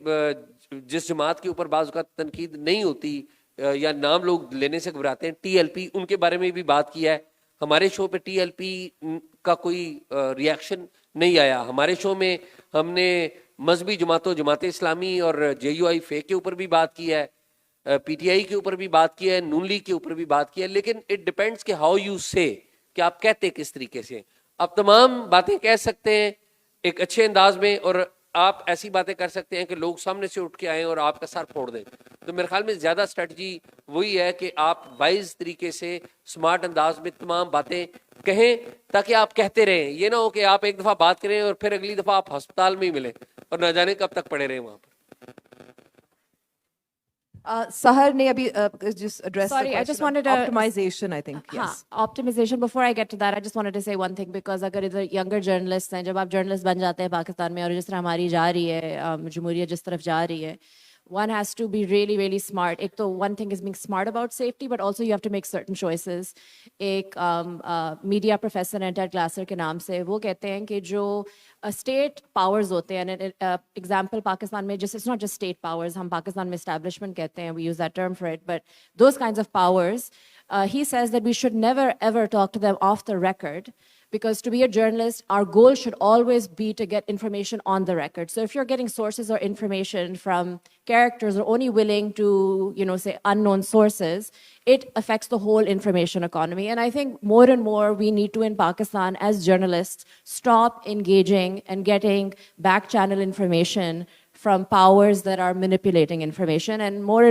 جس جماعت کے اوپر بعض اوقات تنقید نہیں ہوتی یا نام لوگ لینے سے گھبراتے ہیں, ٹی ایل پی, ان کے بارے میں بھی بات کیا ہے. ہمارے شو پہ ٹی ایل پی کا کوئی ریاکشن نہیں آیا. ہمارے شو میں ہم نے مذہبی جماعتوں, جماعت اسلامی اور جے یو آئی فے کے اوپر بھی بات کی ہے, پی ٹی آئی کے اوپر بھی بات کیا ہے, نون لیگ کے اوپر بھی بات کی ہے. لیکن اٹ ڈپینڈس کہ ہاؤ یو سے, کہ آپ کہتے کس طریقے سے. آپ تمام باتیں کہہ سکتے ہیں ایک اچھے انداز میں, اور آپ ایسی باتیں کر سکتے ہیں کہ لوگ سامنے سے اٹھ کے آئیں اور آپ کا سر پھوڑ دیں. تو میرے خیال میں زیادہ اسٹریٹجی وہی ہے کہ آپ وائز طریقے سے اسمارٹ انداز میں تمام باتیں کہیں تاکہ آپ کہتے رہیں. یہ نہ ہو کہ آپ ایک دفعہ بات کریں اور پھر اگلی دفعہ آپ ہسپتال میں ہی ملیں اور نہ جانے کب تک پڑے رہیں وہاں پر. Sahar ne abhi just address the Sorry, I question just on wanted to optimization, I think. Yes. Optimization. Before I get to that, I just wanted to say one thing, because اگر ادھر younger journalists ہیں, جب آپ journalist بن جاتے ہیں پاکستان میں اور جس طرح ہماری جا رہی ہے جمہوریت جس طرف جا رہی ہے, one has to be really, really smart. ایک تو one thing is being smart about safety, but also you have to make certain choices. ایک media professor ہیں Ted Glasser کے نام سے, وہ کہتے ہیں کہ جو اسٹیٹ پاورز ہوتے ہیں, ایگزامپل پاکستان میں جس, it's not just state powers, ہم پاکستان میں اسٹیبلشمنٹ کہتے ہیں, we use that term for it, but those kinds of powers, he says that we should never ever talk to them off the record Because to be a journalist, our goal should always be to get information on the record. So if you're getting sources or information from characters who are only willing to, say unknown sources, it affects the whole information economy. And I think more and more we need to, in Pakistan, as journalists, stop engaging and getting back channel information from powers that are manipulating information. And more,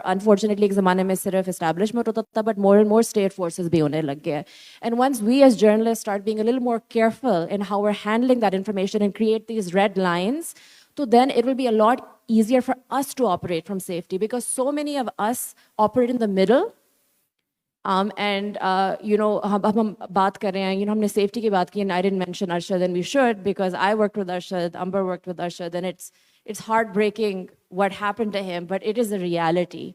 unfortunately, ek zamane mein sirf establishment hota tha, but more and more state forces bhi hone lag gaya. And once we as journalists start being a little more careful in how we're handling that information and create these red lines, so then it will be a lot easier for us to operate from safety, because so many of us operate in the middle. And hum baat kar rahe hain, humne safety ki baat ki, and I didn't mention Arshad, and we should, because I worked with Arshad, Amber worked with Arshad, and it's heartbreaking what happened to him, but it is a reality.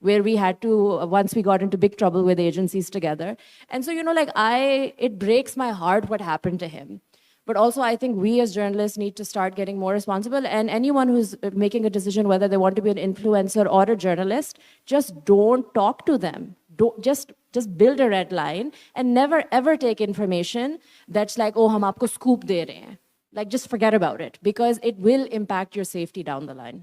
where we had to, once we got into big trouble with agencies together. And so, it breaks my heart what happened to him. But also, I think we as journalists need to start getting more responsible. And anyone who's making a decision whether they want to be an influencer or a journalist, just don't talk to them. Just build a red line and never ever take information that's like, oh, hum aapko scoop de rahe hain. Like, just forget about it, because it will impact your safety down the line.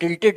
tilted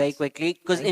Very quickly, because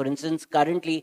For instance, currently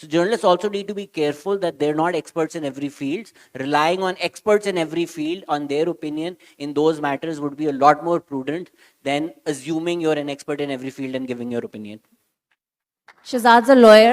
So journalists also need to be careful that they're not experts in every field. Relying on experts in every field on their opinion in those matters would be a lot more prudent than assuming you're an expert in every field and giving your opinion. Shahzad's a lawyer,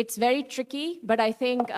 It's very tricky, but I think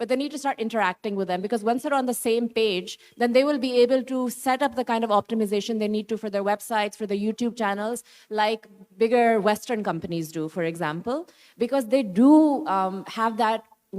but they need to start interacting with them, because once they're on the same page, then they will be able to set up the kind of optimization they need to for their websites, for their YouTube channels, like bigger Western companies do, for example, because they do have that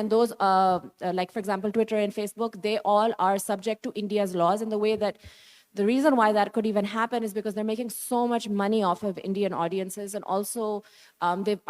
And those, like for example, Twitter and Facebook, they all are subject to India's laws, in the way that the reason why that could even happen is because they're making so much money off of Indian audiences, and also they've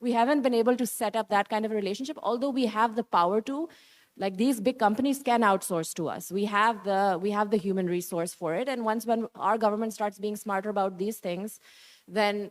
we haven't been able to set up that kind of a relationship, although we have the power to. Like, these big companies can outsource to us. We have the human resource for it. And when our government starts being smarter about these things, then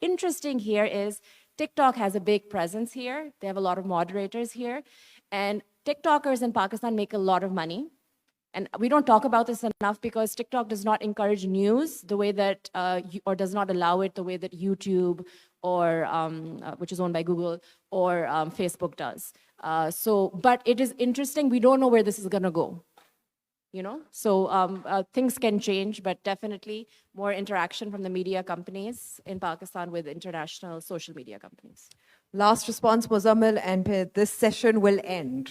interesting here is TikTok has a big presence here. They have a lot of moderators here. And TikTokers in Pakistan make a lot of money. And we don't talk about this enough, because TikTok does not encourage news the way that, or does not allow it the way that YouTube or which is owned by Google, or Facebook does. But it is interesting. We don't know where this is going to go. So things can change, but definitely more interaction from the media companies in Pakistan with international social media companies. Last response, Muzammil, and this session will end.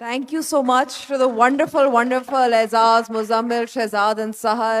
Thank you so much for the wonderful, wonderful Aizaz, Muzammil, Shehzad and Sahar.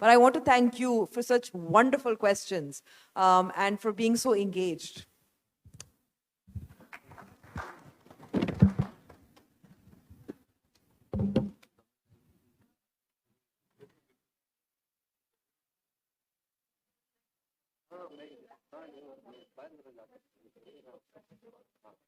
But I want to thank you for such wonderful questions and for being so engaged.